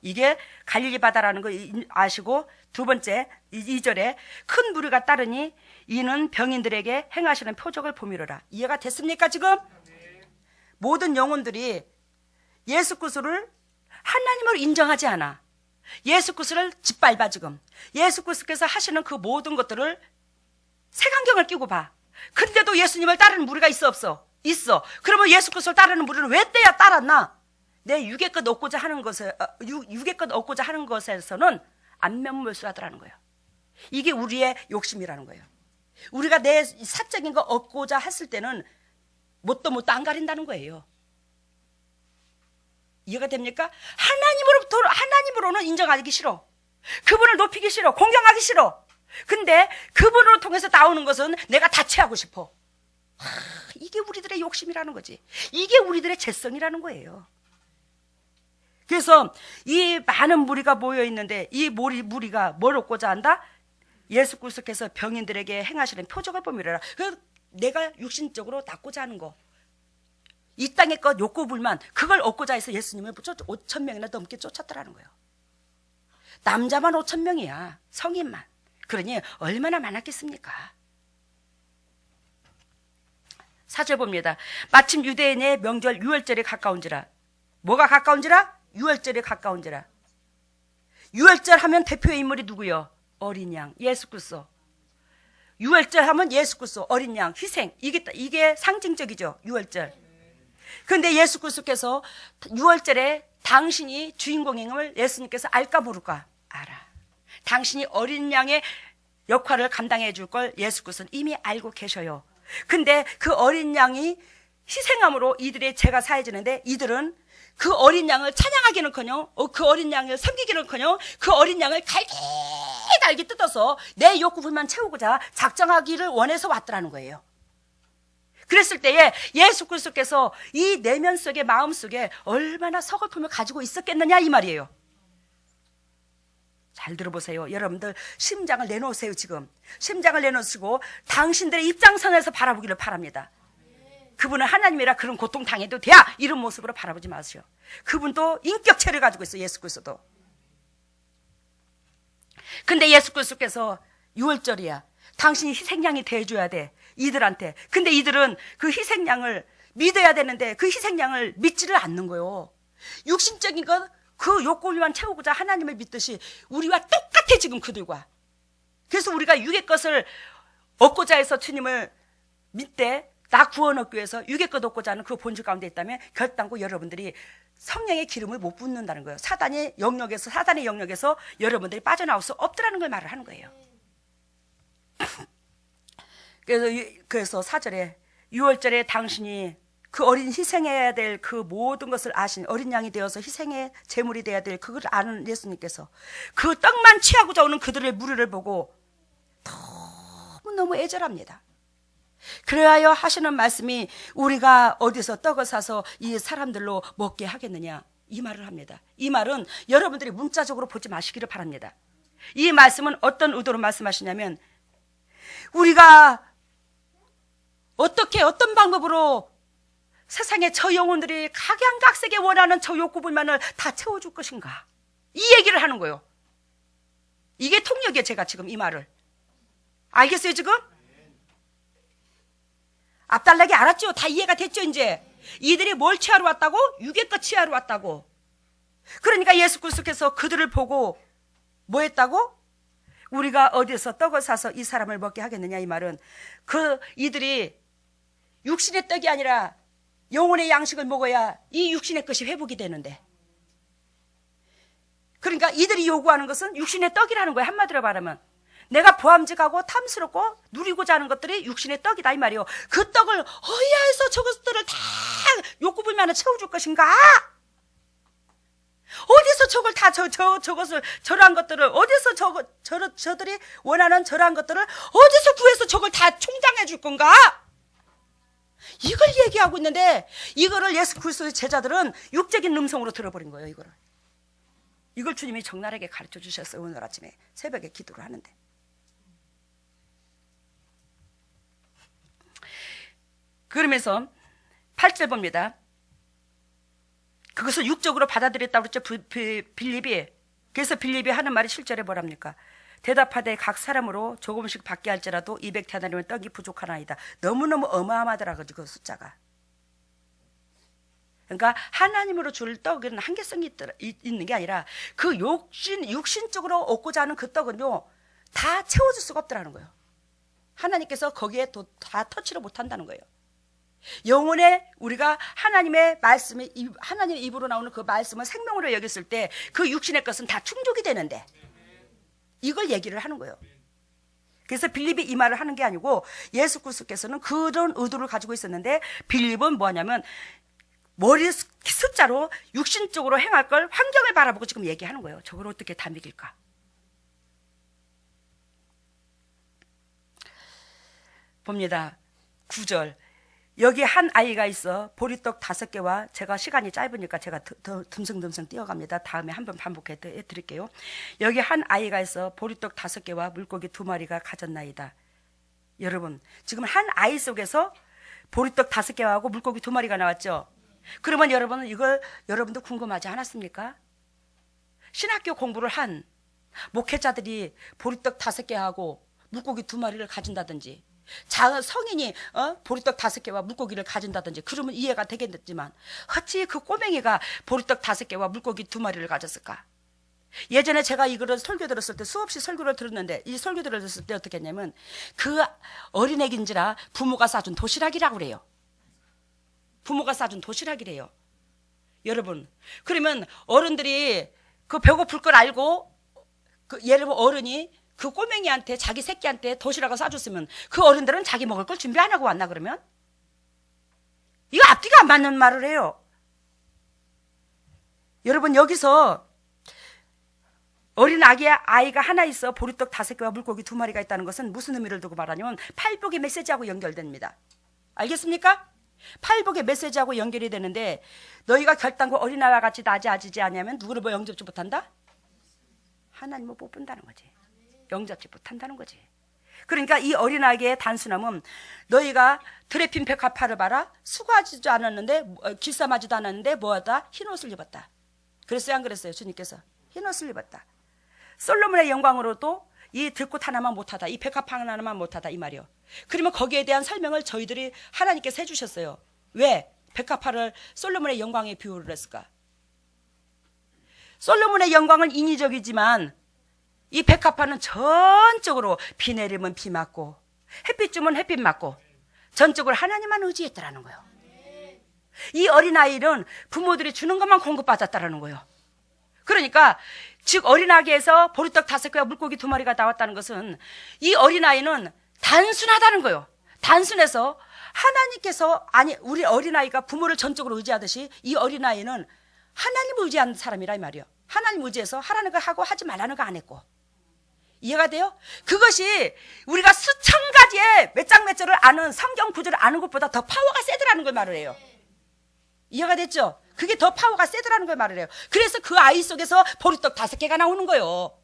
이게 갈릴리 바다라는 거 아시고, 두 번째 2절에 큰 무리가 따르니 이는 병인들에게 행하시는 표적을 보미로라. 이해가 됐습니까 지금? 모든 영혼들이 예수 그리스도를 하나님으로 인정하지 않아. 예수 그리스도를 짓밟아 지금. 예수 그리스도께서 하시는 그 모든 것들을 색안경을 끼고 봐. 근데도 예수님을 따르는 무리가 있어 없어? 있어. 그러면 예수 그리스도를 따르는 무리는 왜 때야 따랐나? 내 육의 것 얻고자 하는 것에서는 안면몰수하더라는 거예요. 이게 우리의 욕심이라는 거예요. 우리가 내 사적인 거 얻고자 했을 때는 뭣도 안 가린다는 거예요. 이해가 됩니까? 하나님으로는 인정하기 싫어. 그분을 높이기 싫어. 공경하기 싫어. 근데 그분을 통해서 나오는 것은 내가 다취하고 싶어. 이게 우리들의 욕심이라는 거지. 이게 우리들의 죄성이라는 거예요. 그래서 이 많은 무리가 모여 있는데 이 무리가 뭘 얻고자 한다? 예수 그리스도께서 병인들에게 행하시는 표적을 보미라. 내가 육신적으로 낳고자 하는 거, 이 땅의 것 욕구불만, 그걸 얻고자 해서 예수님을 5,000명이나 넘게 쫓았더라는 거예요. 남자만 5,000명이야. 성인만. 그러니 얼마나 많았겠습니까? 4절 봅니다. 마침 유대인의 명절 유월절에 가까운지라. 뭐가 가까운지라? 유월절에 가까운지라. 유월절 하면 대표의 인물이 누구요? 어린 양, 예수 그리스도. 유월절 하면 예수 그리스도, 어린 양, 희생. 이게 상징적이죠, 유월절. 그런데 예수 그리스도께서 유월절에 당신이 주인공임을 예수님께서 알까 모를까? 알아. 당신이 어린 양의 역할을 감당해 줄 걸 예수 그리스도는 이미 알고 계셔요. 근데 그 어린 양이 희생함으로 이들의 죄가 사해지는데, 이들은 그 어린 양을 찬양하기는커녕, 그 어린 양을 섬기기는커녕, 그 어린 양을 갈기 뜯어서 내 욕구불만 채우고자 작정하기를 원해서 왔더라는 거예요. 그랬을 때에 예수 그리스도께서 이 내면 속에, 마음 속에 얼마나 서글픔을 가지고 있었겠느냐 이 말이에요. 잘 들어보세요. 여러분들 심장을 내놓으세요. 지금 심장을 내놓으시고 당신들의 입장선에서 바라보기를 바랍니다. 그분은 하나님이라 그런 고통 당해도 돼야 이런 모습으로 바라보지 마세요. 그분도 인격체를 가지고 있어요. 예수 그리스도도. 근데 예수 그리스도께서 6월절이야. 당신이 희생양이 돼줘야 돼, 이들한테. 근데 이들은 그 희생양을 믿어야 되는데 그 희생양을 믿지를 않는 거예요. 육신적인 것, 그 욕구만 채우고자 하나님을 믿듯이 우리와 똑같아 지금 그들과. 그래서 우리가 육의 것을 얻고자 해서 주님을 믿되 나 구원 얻기 위해서 육의 것 얻고자 하는 그 본질 가운데 있다면 결단코 여러분들이 성령의 기름을 못 붓는다는 거예요. 사단의 영역에서 여러분들이 빠져나올 수 없더라는 걸 말을 하는 거예요. 그래서 4절에 6월절에 당신이 그 어린 희생해야 될 그 모든 것을 아신 어린 양이 되어서 희생의 제물이 돼야 될 그걸 아는 예수님께서 그 떡만 취하고자 오는 그들의 무리를 보고 너무 애절합니다. 그래야 하시는 말씀이 우리가 어디서 떡을 사서 이 사람들로 먹게 하겠느냐, 이 말을 합니다. 이 말은 여러분들이 문자적으로 보지 마시기를 바랍니다. 이 말씀은 어떤 의도로 말씀하시냐면, 우리가 어떤 방법으로 세상에 저 영혼들이 각양각색에 원하는 저 욕구불만을 다 채워줄 것인가, 이 얘기를 하는 거예요. 이게 통역이에요. 제가 지금 이 말을 알겠어요? 지금 앞달나게 알았죠? 다 이해가 됐죠? 이제 이들이 뭘 취하러 왔다고? 육의 것 취하러 왔다고. 그러니까 예수 그리스도께서 그들을 보고 뭐 했다고? 우리가 어디서 떡을 사서 이 사람을 먹게 하겠느냐, 이 말은 이들이 육신의 떡이 아니라 영혼의 양식을 먹어야 이 육신의 것이 회복이 되는데, 그러니까 이들이 요구하는 것은 육신의 떡이라는 거예요. 한마디로 말하면 내가 보암직하고 탐스럽고 누리고자 하는 것들이 육신의 떡이다, 이 말이요. 그 떡을 어야해서 저것들을 다 욕구불만을 채워줄 것인가? 어디서 저걸 다 저것을 저러한 것들을 어디서 저들이 원하는 저러한 것들을 어디서 구해서 저걸 다 충당해 줄 건가? 이걸 얘기하고 있는데 이거를 예수 그리스도의 제자들은 육적인 음성으로 들어버린 거예요. 이걸 주님이 적나라하게 가르쳐 주셨어요. 오늘 아침에 새벽에 기도를 하는데. 그러면서 8절 봅니다. 그것을 육적으로 받아들였다고 그랬죠. 빌립이. 그래서 빌립이 하는 말이 7절에 뭐랍니까? 대답하되 각 사람으로 조금씩 받게 할지라도 200데나리온 떡이 부족하나이다. 너무너무 어마어마하더라고요. 그 숫자가. 그러니까 하나님으로 줄 떡은 한계성이 있는 게 아니라 그 육신적으로 얻고자 하는 그 떡은요 다 채워줄 수가 없더라는 거예요. 하나님께서 거기에 다 터치를 못한다는 거예요. 영혼에 우리가 하나님의 말씀이 하나님의 입으로 나오는 그 말씀을 생명으로 여겼을 때 그 육신의 것은 다 충족이 되는데 이걸 얘기를 하는 거예요. 그래서 빌립이 이 말을 하는 게 아니고 예수 그리스도께서는 그런 의도를 가지고 있었는데 빌립은 뭐냐면 머리 숫자로 육신적으로 행할 걸 환경을 바라보고 지금 얘기하는 거예요. 저걸 어떻게 다 믿길까? 봅니다. 9절. 여기 한 아이가 있어 보리떡 5개와 제가 시간이 짧으니까 제가 더 듬성듬성 뛰어갑니다. 다음에 한번 반복해 드릴게요. 여기 한 아이가 있어 보리떡 5개와 물고기 2마리가 가졌나이다. 여러분 지금 한 아이 속에서 보리떡 5개하고 물고기 2마리가 나왔죠. 그러면 여러분은 이걸 여러분도 궁금하지 않았습니까? 신학교 공부를 한 목회자들이 보리떡 5개하고 물고기 2마리를 가진다든지 성인이 보리떡 5개와 물고기를 가진다든지 그러면 이해가 되겠지만 어찌 그 꼬맹이가 보리떡 5개와 물고기 2마리를 가졌을까? 예전에 제가 이거를 설교 들었을 때 수없이 설교를 들었는데 이 설교 들었을 때 어떻게 했냐면 그 어린애긴지라 부모가 싸준 도시락이라고 그래요. 부모가 싸준 도시락이래요. 여러분 그러면 어른들이 그 배고플 걸 알고 예를 들어 어른이 그 꼬맹이한테 자기 새끼한테 도시락을 싸줬으면 그 어른들은 자기 먹을 걸 준비 안 하고 왔나 그러면? 이거 앞뒤가 안 맞는 말을 해요. 여러분 여기서 어린 아이가 하나 있어 보리떡 5개와 물고기 2마리가 있다는 것은 무슨 의미를 두고 말하냐면 팔복의 메시지하고 연결됩니다. 알겠습니까? 팔복의 메시지하고 연결이 되는데 너희가 결단코 어린아이와 같이 낮아지지 않으면 누구를 뭐 영접지 못한다? 하나님을 못 본다는 거지. 영접지 못한다는 거지. 그러니까 이 어린아이의 단순함은 너희가 드레핀 백합화를 봐라. 수고하지도 않았는데 길쌈하지도 않았는데 뭐하다? 흰옷을 입었다. 그랬어요 안 그랬어요? 주님께서 흰옷을 입었다. 솔로몬의 영광으로도 이 들꽃 하나만 못하다. 이 백합화 하나만 못하다 이 말이요. 그러면 거기에 대한 설명을 저희들이 하나님께서 해주셨어요. 왜 백합화를 솔로몬의 영광에 비유를 했을까? 솔로몬의 영광은 인위적이지만 이 백합화는 전적으로 비 내리면 비 맞고 햇빛 주면 햇빛 맞고 전적으로 하나님만 의지했다라는 거예요. 이 어린아이는 부모들이 주는 것만 공급받았다라는 거예요. 그러니까 즉 어린아기에서 보리떡 5개와 물고기 2마리가 나왔다는 것은 이 어린아이는 단순하다는 거예요. 단순해서 하나님께서 우리 어린아이가 부모를 전적으로 의지하듯이 이 어린아이는 하나님을 의지하는 사람이라 이 말이에요. 하나님 의지해서 하라는 거 하고 하지 말라는 거 안 했고. 이해가 돼요? 그것이 우리가 수천 가지의 몇 장 몇 절을 아는 성경 구절을 아는 것보다 더 파워가 세더라는 걸 말을 해요. 이해가 됐죠? 그게 더 파워가 세더라는 걸 말을 해요. 그래서 그 아이 속에서 보리떡 5개가 나오는 거예요.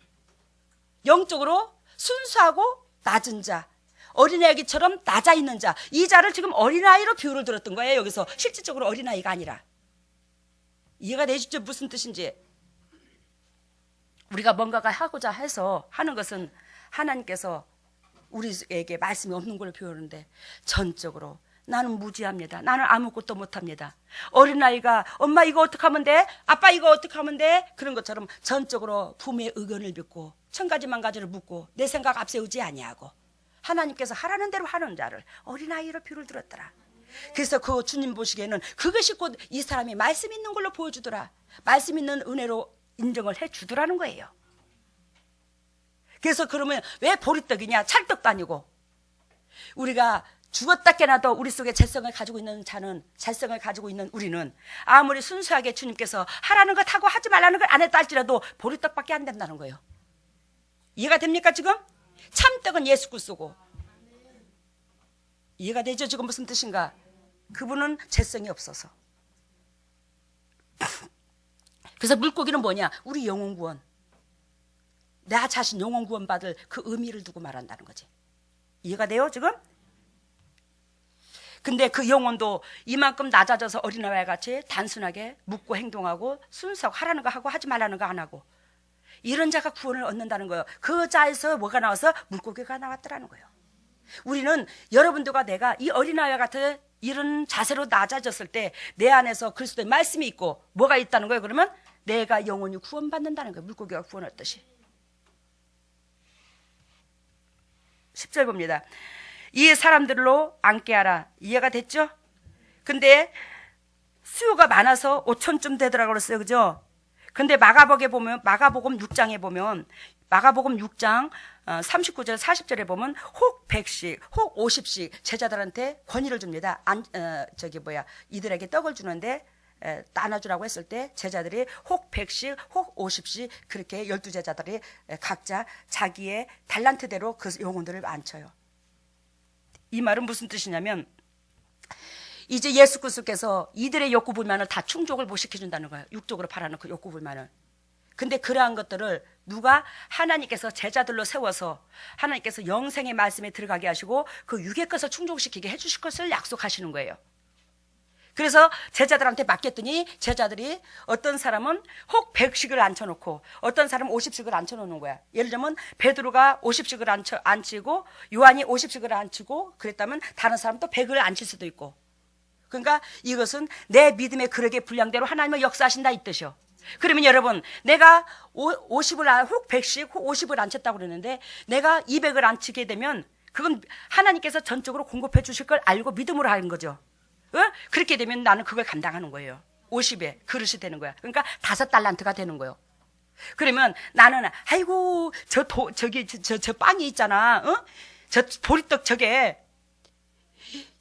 영적으로 순수하고 낮은 자, 어린아이처럼 낮아 있는 자, 이 자를 지금 어린아이로 비유를 들었던 거예요. 여기서 실질적으로 어린아이가 아니라. 이해가 되시죠? 무슨 뜻인지. 우리가 뭔가가 하고자 해서 하는 것은 하나님께서 우리에게 말씀이 없는 걸 배우는데 전적으로 나는 무지합니다. 나는 아무것도 못합니다. 어린아이가 엄마 이거 어떻게 하면 돼? 아빠 이거 어떻게 하면 돼? 그런 것처럼 전적으로 부모의 의견을 믿고 천 가지 만 가지를 묻고 내 생각 앞세우지 아니하고 하나님께서 하라는 대로 하는 자를 어린아이로 비유를 들었더라. 그래서 그 주님 보시기에는 그것이 곧 이 사람이 말씀 있는 걸로 보여주더라. 말씀 있는 은혜로 인정을 해주더라는 거예요. 그래서 그러면 왜 보리떡이냐? 찰떡도 아니고. 우리가 죽었다 깨나도 우리 속에 재성을 가지고 있는 자는, 재성을 가지고 있는 우리는 아무리 순수하게 주님께서 하라는 것 하고 하지 말라는 걸 안 했다 할지라도 보리떡밖에 안 된다는 거예요. 이해가 됩니까 지금? 참떡은 예수 그리스도고. 이해가 되죠 지금 무슨 뜻인가? 그분은 재성이 없어서. 그래서 물고기는 뭐냐? 우리 영혼 구원, 나 자신 영혼 구원 받을 그 의미를 두고 말한다는 거지. 이해가 돼요 지금? 근데 그 영혼도 이만큼 낮아져서 어린아이와 같이 단순하게 묻고 행동하고 순수하고 하라는 거 하고 하지 말라는 거 안 하고, 이런 자가 구원을 얻는다는 거예요. 그 자에서 뭐가 나와서? 물고기가 나왔더라는 거예요. 우리는 여러분들과 내가 이 어린아이와 같은 이런 자세로 낮아졌을 때 내 안에서 그리스도의 말씀이 있고 뭐가 있다는 거예요? 그러면 내가 영혼이 구원받는다는 거예요. 물고기가 구원했듯이. 10절 봅니다. 이 사람들로 앉게 하라. 이해가 됐죠? 근데 수요가 많아서 5천쯤 되더라고 그랬어요. 그죠? 근데 마가복음 6장에 보면, 마가복음 6장 39절 40절에 보면 혹 100씩 혹 50씩 제자들한테 권위를 줍니다. 이들에게 떡을 주는데 나눠주라고 했을 때 제자들이 혹 100씩 혹 50씩 그렇게 12제자들이 각자 자기의 달란트대로 그 영혼들을 앉혀요. 이 말은 무슨 뜻이냐면, 이제 예수 그리스도께서 이들의 욕구 불만을 다 충족을 못 시켜준다는 거예요. 육적으로 바라는 그 욕구 불만을. 근데 그러한 것들을 누가? 하나님께서 제자들로 세워서 하나님께서 영생의 말씀에 들어가게 하시고 그 육의 것을 충족시키게 해주실 것을 약속하시는 거예요. 그래서 제자들한테 맡겼더니 제자들이 어떤 사람은 혹 100씩을 앉혀놓고 어떤 사람은 50씩을 앉혀놓는 거야. 예를 들면 베드로가 50씩을 앉히고 요한이 50씩을 앉히고 그랬다면 다른 사람은 또 100을 앉힐 수도 있고. 그러니까 이것은 내 믿음의 그릇의 분량대로 하나님은 역사하신다 이 뜻이요. 그러면 여러분, 내가 50을 혹 100씩 혹 50을 앉혔다고 그러는데 내가 200을 앉히게 되면 그건 하나님께서 전적으로 공급해 주실 걸 알고 믿음으로 하는 거죠. 그렇게 되면 나는 그걸 감당하는 거예요. 50에 그릇이 되는 거야. 그러니까 5달란트가 되는 거예요. 그러면 나는 아이고 저 빵이 있잖아. 저 보리떡 저게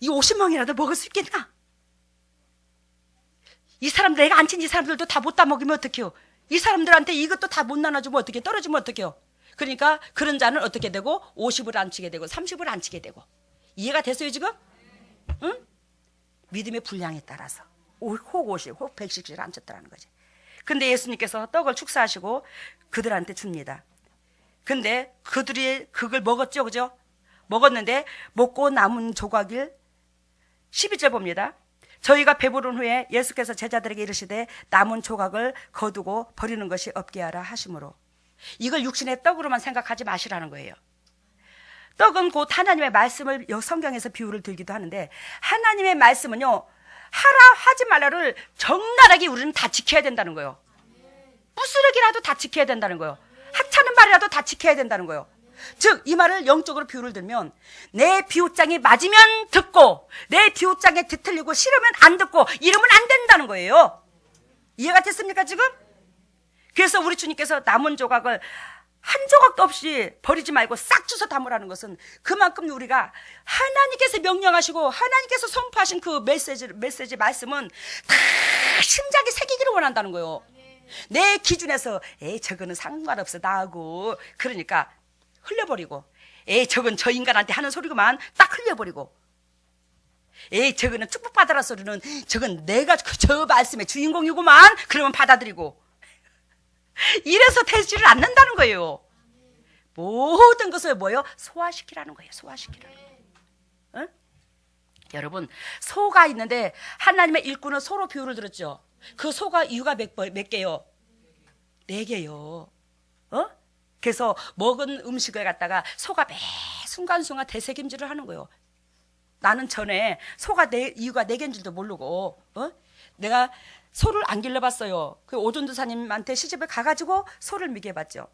이 50멍이라도 먹을 수 있겠나? 이 사람들, 내가 앉힌 이 사람들도 다 못 다 먹으면 어떡해요? 이 사람들한테 이것도 다 못 나눠주면 어떡해? 떨어지면 어떡해요? 그러니까 그런 자는 어떻게 되고 50을 앉히게 되고 30을 앉히게 되고. 이해가 됐어요 지금? 응? 믿음의 분량에 따라서 혹 50, 혹 100씩을 앉혔다는 거지. 근데 예수님께서 떡을 축사하시고 그들한테 줍니다. 근데 그들이 그걸 먹었죠, 그죠? 먹었는데 먹고 남은 조각일 12절 봅니다. 저희가 배부른 후에 예수께서 제자들에게 이르시되 남은 조각을 거두고 버리는 것이 없게 하라 하심으로. 이걸 육신의 떡으로만 생각하지 마시라는 거예요. 떡은 곧 하나님의 말씀을 성경에서 비유를 들기도 하는데, 하나님의 말씀은요, 하라 하지 말라를 적나라하게 우리는 다 지켜야 된다는 거예요. 부스러기라도 다 지켜야 된다는 거예요. 하찮은 말이라도 다 지켜야 된다는 거예요. 즉 이 말을 영적으로 비유를 들면 내 비웃장이 맞으면 듣고 내 비웃장에 뒤틀리고 싫으면 안 듣고 이러면 안 된다는 거예요. 이해가 됐습니까 지금? 그래서 우리 주님께서 남은 조각을 한 조각도 없이 버리지 말고 싹 주워 담으라는 것은 그만큼 우리가 하나님께서 명령하시고 하나님께서 선포하신 그 메시지 말씀은 다 심장에 새기기를 원한다는 거예요. 내 기준에서 에이 저거는 상관없어 나하고 그러니까 흘려버리고, 에이 저건 저 인간한테 하는 소리구만 딱 흘려버리고, 에이 저거는 축복받으라 소리는 저건 내가 저 말씀의 주인공이구만 그러면 받아들이고, 이래서 되지를 않는다는 거예요. 모든 것을 뭐예요? 소화시키라는 거예요. 소화시키라는 거예요. 응? 여러분, 소가 있는데 하나님의 일꾼은 소로 비유를 들었죠. 그 소가 이유가 몇 개요? 4개요. 그래서 먹은 음식을 갖다가 소가 매 순간순간 되새김질을 하는 거예요. 나는 전에 소가 이유가 4개인 줄도 모르고 내가 소를 안 길러봤어요. 그 오존도사님한테 시집을 가가지고 소를 미개봤죠.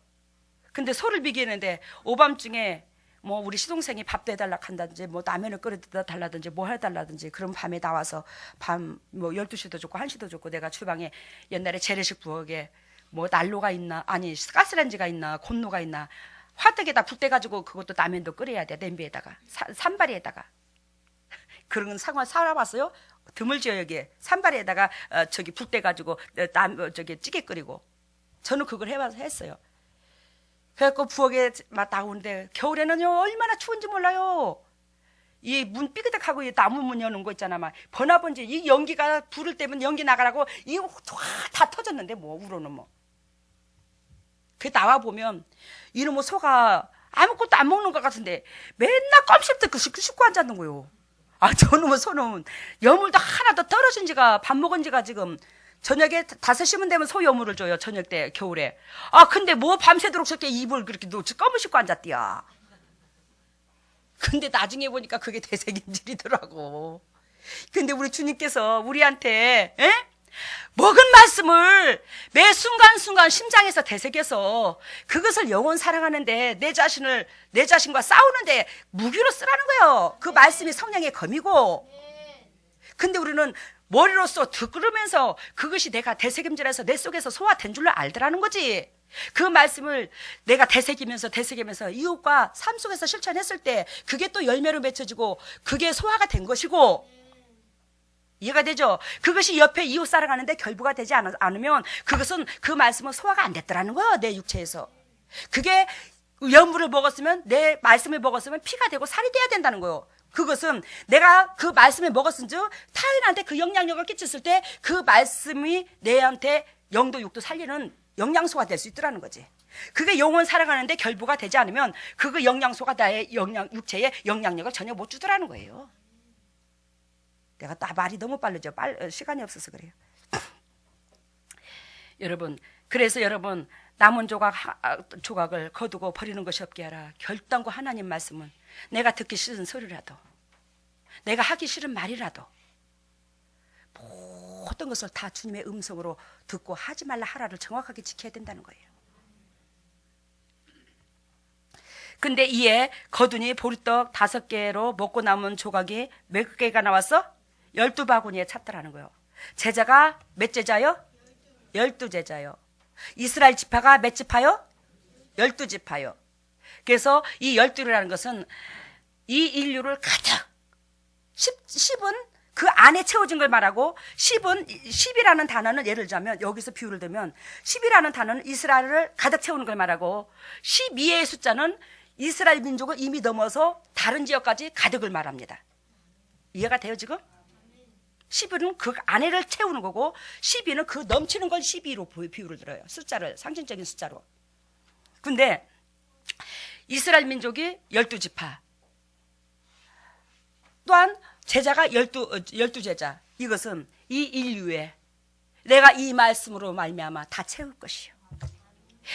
근데 소를 미개했는데 오밤중에 뭐 우리 시동생이 밥도 해달라 한다든지 뭐 라면을 끓여 달라든지 뭐 해달라든지 그런 밤에 나와서 밤 뭐 12시도 좋고 1시도 좋고 내가 주방에 옛날에 재래식 부엌에 뭐 난로가 있나 아니 가스레인지가 있나 곤로가 있나 화덕에다 불 떼가지고 그것도 라면도 끓여야 돼. 냄비에다가 산발이에다가 그런 상황 살아봤어요? 드물죠. 여기에 산발에다가 저기 불 때 가지고 저기 찌개 끓이고. 저는 그걸 했어요. 그래갖고 부엌에 막 나오는데 겨울에는요 얼마나 추운지 몰라요. 이 문 삐그덕하고 이 나무 문 여는 거 있잖아. 막 번화번지 이 연기가 불을 때면 연기 나가라고 이거 다 터졌는데 뭐 우로는 뭐. 그 나와 보면 이놈의 소가 아무것도 안 먹는 것 같은데 맨날 껌씹듯 그 씻고 앉았는 거요. 아 저놈의 소는 여물도 하나도 떨어진 지가 밥 먹은 지가 지금 저녁에 5시면 되면 소 여물을 줘요. 저녁 때 겨울에. 아 근데 뭐 밤새도록 저렇게 입을 그렇게 껌을 씹고 앉았디야. 근데 나중에 보니까 그게 되새김질이더라고. 근데 우리 주님께서 우리한테 먹은 말씀을 매 순간순간 심장에서 되새겨서 그것을 영원 사랑하는데 내 자신과 싸우는데 무기로 쓰라는 거예요. 그 말씀이 성령의 검이고. 근데 우리는 머리로써 듣으면서 그것이 내가 되새김질해서 내 속에서 소화된 줄로 알더라는 거지. 그 말씀을 내가 되새기면서 이웃과 삶 속에서 실천했을 때 그게 또 열매로 맺혀지고 그게 소화가 된 것이고. 이해가 되죠? 그것이 옆에 이웃 사랑하는데 결부가 되지 않으면 그것은 그 말씀은 소화가 안 됐더라는 거예요. 내 육체에서. 그게 연물을 먹었으면 내 말씀을 먹었으면 피가 되고 살이 돼야 된다는 거예요. 그것은 내가 그 말씀을 먹었은즉 타인한테 그 영향력을 끼쳤을 때 그 말씀이 내한테 영도 육도 살리는 영양소가 될 수 있더라는 거지. 그게 영혼 살아가는데 결부가 되지 않으면 그 영양소가 나의 육체에 영향력을 전혀 못 주더라는 거예요. 내가 또 말이 너무 빠르죠. 시간이 없어서 그래요. 그래서 여러분 남은 조각을 거두고 버리는 것이 없게 하라. 결단코 하나님 말씀은 내가 듣기 싫은 소리라도 내가 하기 싫은 말이라도 모든 것을 다 주님의 음성으로 듣고 하지 말라 하라를 정확하게 지켜야 된다는 거예요. 근데 이에 거두니 보리떡 5개로 먹고 남은 조각이 몇 개가 나왔어? 12바구니에 찼더라는 거예요. 제자가 몇 제자요? 12제자요. 이스라엘 지파가 몇 지파요? 12지파요. 그래서 이 12라는 것은 이 인류를 가득 10은 그 안에 채워진 걸 말하고 10이라는 단어는 예를 들자면 여기서 비유를 들면 10이라는 단어는 이스라엘을 가득 채우는 걸 말하고 12의 숫자는 이스라엘 민족을 이미 넘어서 다른 지역까지 가득을 말합니다. 이해가 돼요 지금? 11은 그 안에를 채우는 거고 12는 그 넘치는 걸 12로 비유를 들어요. 숫자를 상징적인 숫자로. 근데 이스라엘 민족이 12지파 또한 제자가 12제자. 이것은 이 인류에 내가 이 말씀으로 말미암아 다 채울 것이요.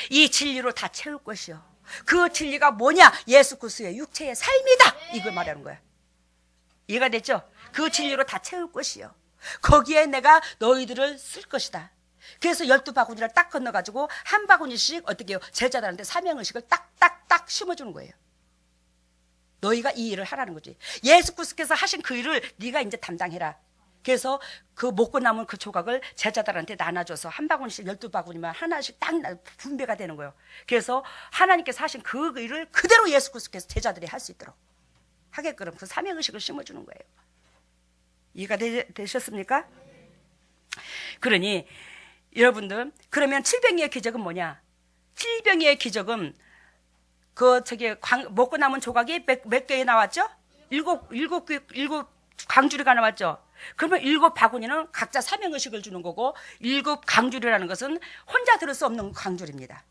이 진리로 다 채울 것이요. 그 진리가 뭐냐? 예수 그리스도의 육체의 삶이다. 이걸 말하는 거야. 이해가 됐죠? 그 진리로 다 채울 것이요. 거기에 내가 너희들을 쓸 것이다. 그래서 12바구니를 딱 건너가지고 한 바구니씩 어떻게 해요? 제자들한테 사명의식을 딱딱딱 심어주는 거예요. 너희가 이 일을 하라는 거지. 예수 그리스도께서 하신 그 일을 네가 이제 담당해라. 그래서 그 먹고 남은 그 조각을 제자들한테 나눠줘서 한 바구니씩 12바구니만 하나씩 딱 분배가 되는 거예요. 그래서 하나님께서 하신 그 일을 그대로 예수 그리스도께서 제자들이 할 수 있도록 하게끔 그 사명의식을 심어주는 거예요. 이해가 되셨습니까? 그러니 여러분들 그러면 칠병이의 기적은 뭐냐? 칠병이의 기적은 먹고 남은 조각이 몇 개에 나왔죠? 일곱 강주리가 나왔죠? 그러면 7바구니는 각자 사명의식을 주는 거고 7강주리라는 것은 혼자 들을 수 없는 강주리입니다.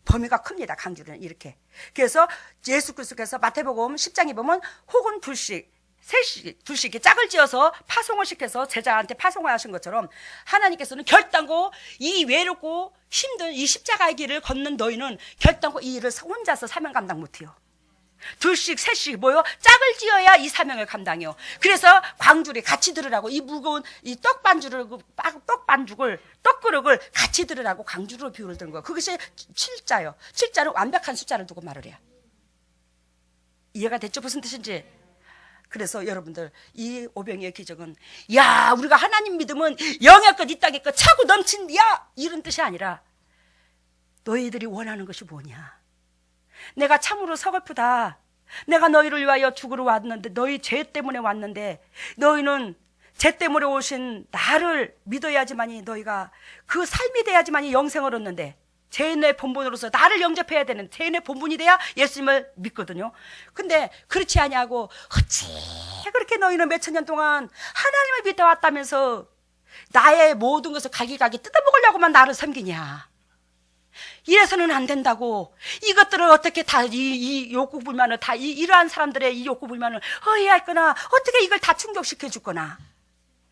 범위가 큽니다. 강주리는 이렇게. 그래서 예수 그리스도께서 마태복음 10장에 보면 혹은 둘씩 이렇게 짝을 지어서 파송을 시켜서 제자한테 파송을 하신 것처럼 하나님께서는 결단코 이 외롭고 힘든 이 십자가의 길을 걷는 너희는 결단코 이 일을 혼자서 사명 감당 못해요. 둘씩 셋씩 모여 짝을 지어야 이 사명을 감당해요. 그래서 광주리 같이 들으라고 이 무거운 이 떡그릇을 같이 들으라고 광주로 비유를 드는 거예요. 그것이 7자요. 7자는 완벽한 숫자를 두고 말을 해요. 이해가 됐죠? 무슨 뜻인지? 그래서 여러분들 이 오병이의 기적은 야 우리가 하나님 믿으면 영역껏 이 땅에 것 차고 넘친야 이런 뜻이 아니라 너희들이 원하는 것이 뭐냐? 내가 참으로 서글프다. 내가 너희를 위하여 죽으러 왔는데, 너희 죄 때문에 왔는데, 너희는 죄 때문에 오신 나를 믿어야지만이 너희가 그 삶이 돼야지만이 영생을 얻는데, 죄인의 본분으로서 나를 영접해야 되는, 죄인의 본분이 돼야 예수님을 믿거든요. 근데 그렇지 아니하고 어찌 그렇게 너희는 몇천 년 동안 하나님을 믿어왔다면서 나의 모든 것을 갈기갈기 뜯어먹으려고만 나를 섬기냐. 이래서는 안 된다고. 이것들을 어떻게 다 이 욕구 불만을 다 이러한 사람들의 이 욕구 불만을 이해할 거나, 어떻게 이걸 다 충족시켜 줄 거나.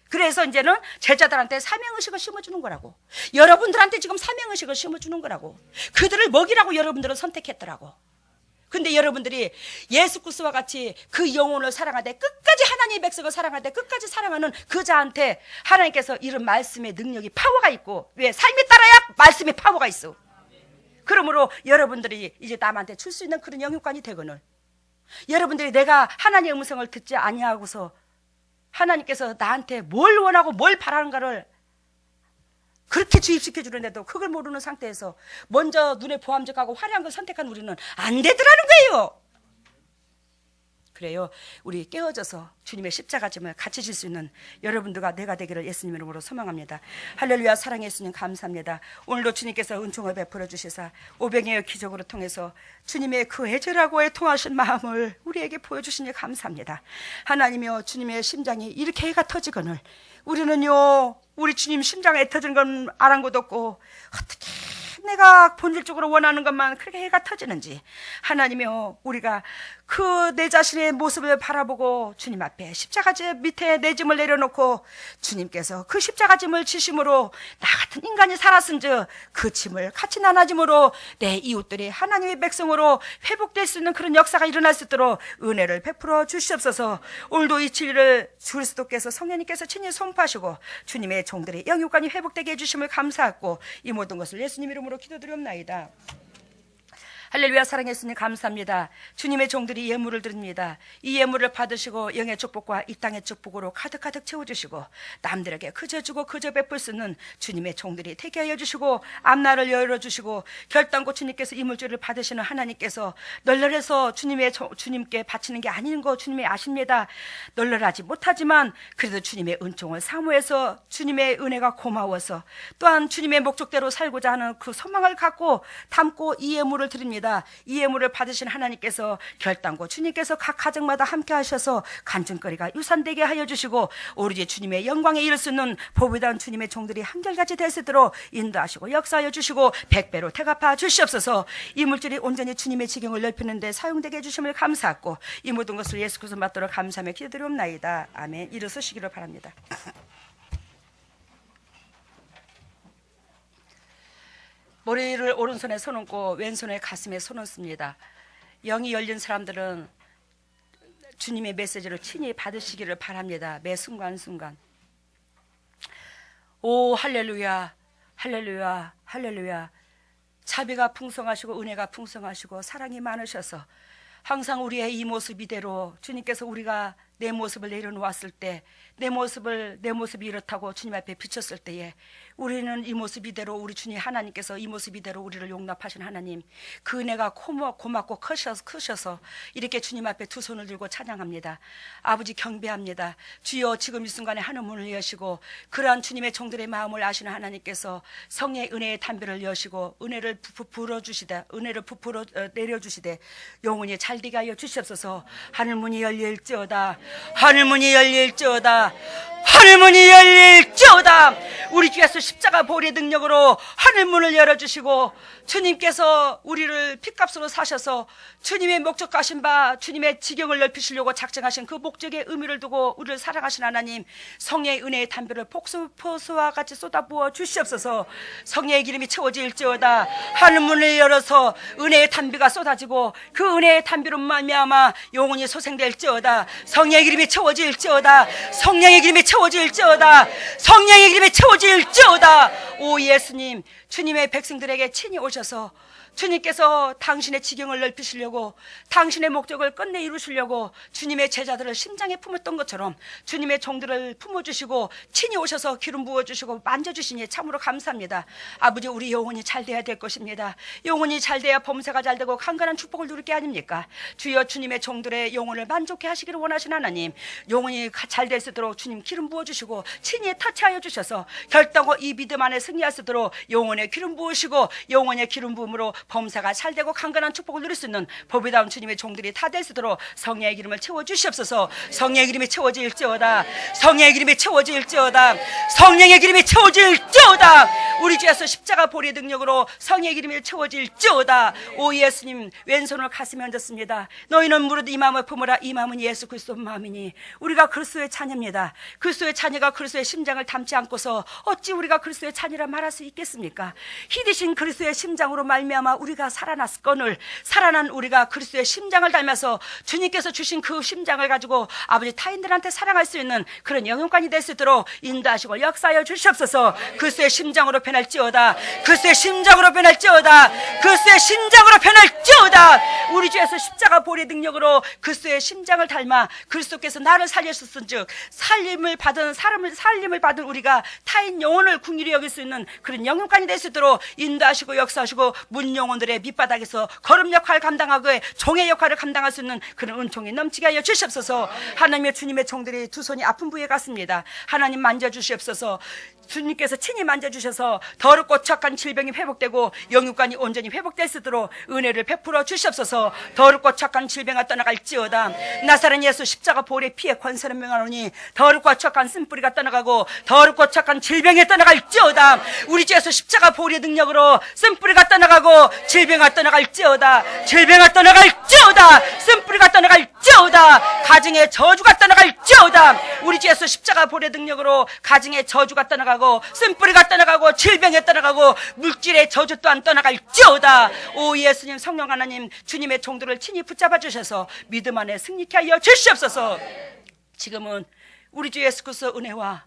그래서 이제는 제자들한테 사명의식을 심어주는 거라고. 여러분들한테 지금 사명의식을 심어주는 거라고. 그들을 먹이라고 여러분들은 선택했더라고. 근데 여러분들이 예수 그리스도와 같이 그 영혼을 사랑하되, 끝까지 하나님의 백성을 사랑하되 끝까지 사랑하는 그 자한테 하나님께서 이런 말씀의 능력이, 파워가 있고, 왜? 삶에 따라야 말씀의 파워가 있어. 그러므로 여러분들이 이제 남한테 줄 수 있는 그런 영육관이 되거늘, 여러분들이 내가 하나님의 음성을 듣지 아니하고서 하나님께서 나한테 뭘 원하고 뭘 바라는가를 그렇게 주입시켜 주는데도 그걸 모르는 상태에서 먼저 눈에 보암직하고 화려한 걸 선택한 우리는 안 되더라는 거예요. 그래요. 우리 깨어져서 주님의 십자가짐을 같이 질 수 있는 여러분들과 내가 되기를 예수님 이름으로 소망합니다. 할렐루야. 사랑의 예수님 감사합니다. 오늘도 주님께서 은총을 베풀어 주시사 오병이어 기적으로 통해서 주님의 그 애절하고 애통하신 마음을 우리에게 보여주시니 감사합니다. 하나님이여, 주님의 심장이 이렇게 해가 터지거늘 우리는요, 우리 주님 심장에 터지는 건 아랑곳 없고 어떻게 내가 본질적으로 원하는 것만 그렇게 해가 터지는지, 하나님이여, 우리가 그 내 자신의 모습을 바라보고 주님 앞에 십자가짐 밑에 내 짐을 내려놓고 주님께서 그 십자가짐을 지심으로 나 같은 인간이 살았은즉 그 짐을 같이 나눠짐으로 내 이웃들이 하나님의 백성으로 회복될 수 있는 그런 역사가 일어날 수 있도록 은혜를 베풀어 주시옵소서. 오늘도 이 진리를 그리스도께서, 성령님께서 친히 선포하시고 주님의 종들의 영육관이 회복되게 해주심을 감사하고 이 모든 것을 예수님 이름으로 기도드리옵나이다. 할렐루야. 사랑의 예수님 감사합니다. 주님의 종들이 예물을 드립니다. 이 예물을 받으시고 영의 축복과 이 땅의 축복으로 가득가득 채워주시고 남들에게 그저 주고 그저 베풀 수 있는 주님의 종들이 되게 하여 주시고 앞날을 열어주시고 결단코 주님께서 이 물질을 받으시는 하나님께서 널널해서 주님께 바치는 게 아닌 거 주님이 아십니다. 널널하지 못하지만 그래도 주님의 은총을 사모해서 주님의 은혜가 고마워서 또한 주님의 목적대로 살고자 하는 그 소망을 갖고 담고 이 예물을 드립니다. 이 예물을 받으신 하나님께서 결단코 주님께서 각 가정마다 함께 하셔서 간증거리가 유산되게 하여 주시고 오로지 주님의 영광에 이를 수 있는 보배다운 주님의 종들이 한결같이 될 수 있도록 인도하시고 역사하여 주시고 백배로 태갚아 주시옵소서. 이 물질이 온전히 주님의 지경을 넓히는 데 사용되게 해주심을 감사하고 이 모든 것을 예수 그리스도 받도록 감사하며 기도드리옵나이다. 아멘. 일어서시기를 바랍니다. 머리를 오른손에 손얹고 왼손에 가슴에 손얹습니다. 영이 열린 사람들은 주님의 메시지를 친히 받으시기를 바랍니다. 매 순간순간. 오 할렐루야, 할렐루야, 할렐루야. 자비가 풍성하시고 은혜가 풍성하시고 사랑이 많으셔서 항상 우리의 이 모습 이대로 주님께서 우리가 내 모습을 내려놓았을 때 내 모습이 이렇다고 주님 앞에 비쳤을 때에 우리는 이 모습 이대로, 우리 주님 하나님께서 이 모습 이대로 우리를 용납하신 하나님, 그 은혜가 고맙고 크셔서 이렇게 주님 앞에 두 손을 들고 찬양합니다. 아버지 경배합니다. 주여, 지금 이 순간에 하늘 문을 여시고 그러한 주님의 종들의 마음을 아시는 하나님께서 성령의 은혜의 담배를 여시고 은혜를 부풀어 내려주시되 영혼이 잘되게 하여 주시옵소서. 하늘문이 열릴지어다, 하늘문이 열릴지어다, 하늘문이 열릴지어다. 우리 주께서 십자가 보혈의 능력으로 하늘문을 열어주시고 주님께서 우리를 핏값으로 사셔서 주님의 목적하신 바 주님의 지경을 넓히시려고 작정하신 그 목적의 의미를 두고 우리를 사랑하신 하나님, 성령의 은혜의 담배를 폭포수와 같이 쏟아부어 주시옵소서. 성령의 기름이 채워질지어다. 하늘문을 열어서 은혜의 담배가 쏟아지고 그 은혜의 담배로 말미암아 영혼이 소생될지어다. 성령의 기름이 채워질지어다. 성령의 기름이 채워질지어다. 성령의 기름이 채워질지어다. 오 예수님, 주님의 백성들에게 친히 오셔서 주님께서 당신의 지경을 넓히시려고, 당신의 목적을 끝내 이루시려고 주님의 제자들을 심장에 품었던 것처럼 주님의 종들을 품어주시고 친히 오셔서 기름 부어주시고 만져주시니 참으로 감사합니다. 아버지, 우리 영혼이 잘 돼야 될 것입니다. 영혼이 잘 돼야 범사가 잘 되고 강건한 축복을 누릴 게 아닙니까? 주여, 주님의 종들의 영혼을 만족해 하시기를 원하신 하나님, 영혼이 잘 될 수 있도록 주님 기름 부어주시고 친히 터치하여 주셔서 결단과 이 믿음 안에 승리할 수 있도록 영혼의 기름 부으시고 영혼의 기름 부음으로 범사가 잘 되고 강건한 축복을 누릴 수 있는 법이다운 주님의 종들이 다 될 수 있도록 성령의 기름을 채워주시옵소서. 성령의 기름이 채워질지어다. 성령의 기름이 채워질지어다. 성령의 기름이 채워질지어다. 우리 주 예수 십자가 보리의 능력으로 성령의 기름이 채워질지어다. 오 예수님, 왼손을 가슴에 얹었습니다. 너희는 무릇 이 마음을 품으라. 이 마음은 예수 그리스도 마음이니. 우리가 그리스도의 자녀입니다. 그리스도의 자녀가 그리스도의 심장을 담지 않고서 어찌 우리가 그리스도의 자녀라 말할 수 있겠습니까? 희디신 그리스도의 심장으로 말미암아 우리가 살아났거늘, 살아난 우리가 그리스도의 심장을 닮아서 주님께서 주신 그 심장을 가지고 아버지 타인들한테 사랑할 수 있는 그런 영혼관이 될 수 있도록 인도하시고 역사하여 주시옵소서. 그리스도의 심장으로 변할지어다. 그리스도의 심장으로 변할지어다. 그리스도의 심장으로 변할지어다. 우리 주에서 십자가 보리의 능력으로 그리스도의 심장을 닮아 그리스도께서 나를 살리셨은즉 살림을 받은 사람을 살림을 받은 우리가 타인 영혼을 긍휼히 여길 수 있는 그런 영혼관이 될 수 있도록 인도하시고 역사하시고 문 영혼들의 밑바닥에서 거름 역할을 감당하고 종의 역할을 감당할 수 있는 그런 은총이 넘치게 하여 주시옵소서. 하나님의 주님의 종들이 두 손이 아픈 부위에 갔습니다. 하나님 만져주시옵소서. 주님께서 친히 만져주셔서 더럽고 착한 질병이 회복되고 영육관이 온전히 회복될 수 있도록 은혜를 베풀어 주시옵소서. 더럽고 착한 질병을 떠나갈지어다. 나사렛 예수 십자가 보혈의 피에 권세를 명하노니 더럽고 착한 쓴뿌리가 떠나가고 더럽고 착한 질병이 떠나갈지어다. 우리 주 예수 십자가 보혈의 능력으로 쓴뿌리가 떠나가고 질병이 떠나갈지어다. 질병이 떠나갈지어다. 쓴뿌리가 떠나갈지어다. 가정의 저주가 떠나갈지어다. 우리 주 예수 십자가 보혈의 능력으로 가정의 저주가 떠나가고 쓴뿌리가 떠나가고 질병이 떠나가고 물질의 저주 또한 떠나갈지어다. 오 예수님, 성령 하나님, 주님의 종들을 친히 붙잡아 주셔서 믿음 안에 승리케 하여 주시옵소서. 지금은 우리 주 예수 그리스도의 은혜와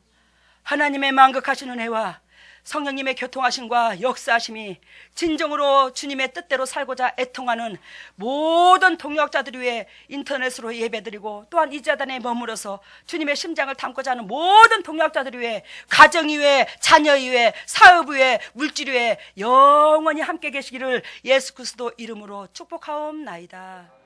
하나님의 만극하신 은혜와 성령님의 교통하심과 역사하심이 진정으로 주님의 뜻대로 살고자 애통하는 모든 동역자들 위해 인터넷으로 예배드리고 또한 이 자단에 머물러서 주님의 심장을 담고자 하는 모든 동역자들 위해 가정 위에 자녀 위에 사업 위에 물질 위에 영원히 함께 계시기를 예수 그리스도 이름으로 축복하옵나이다.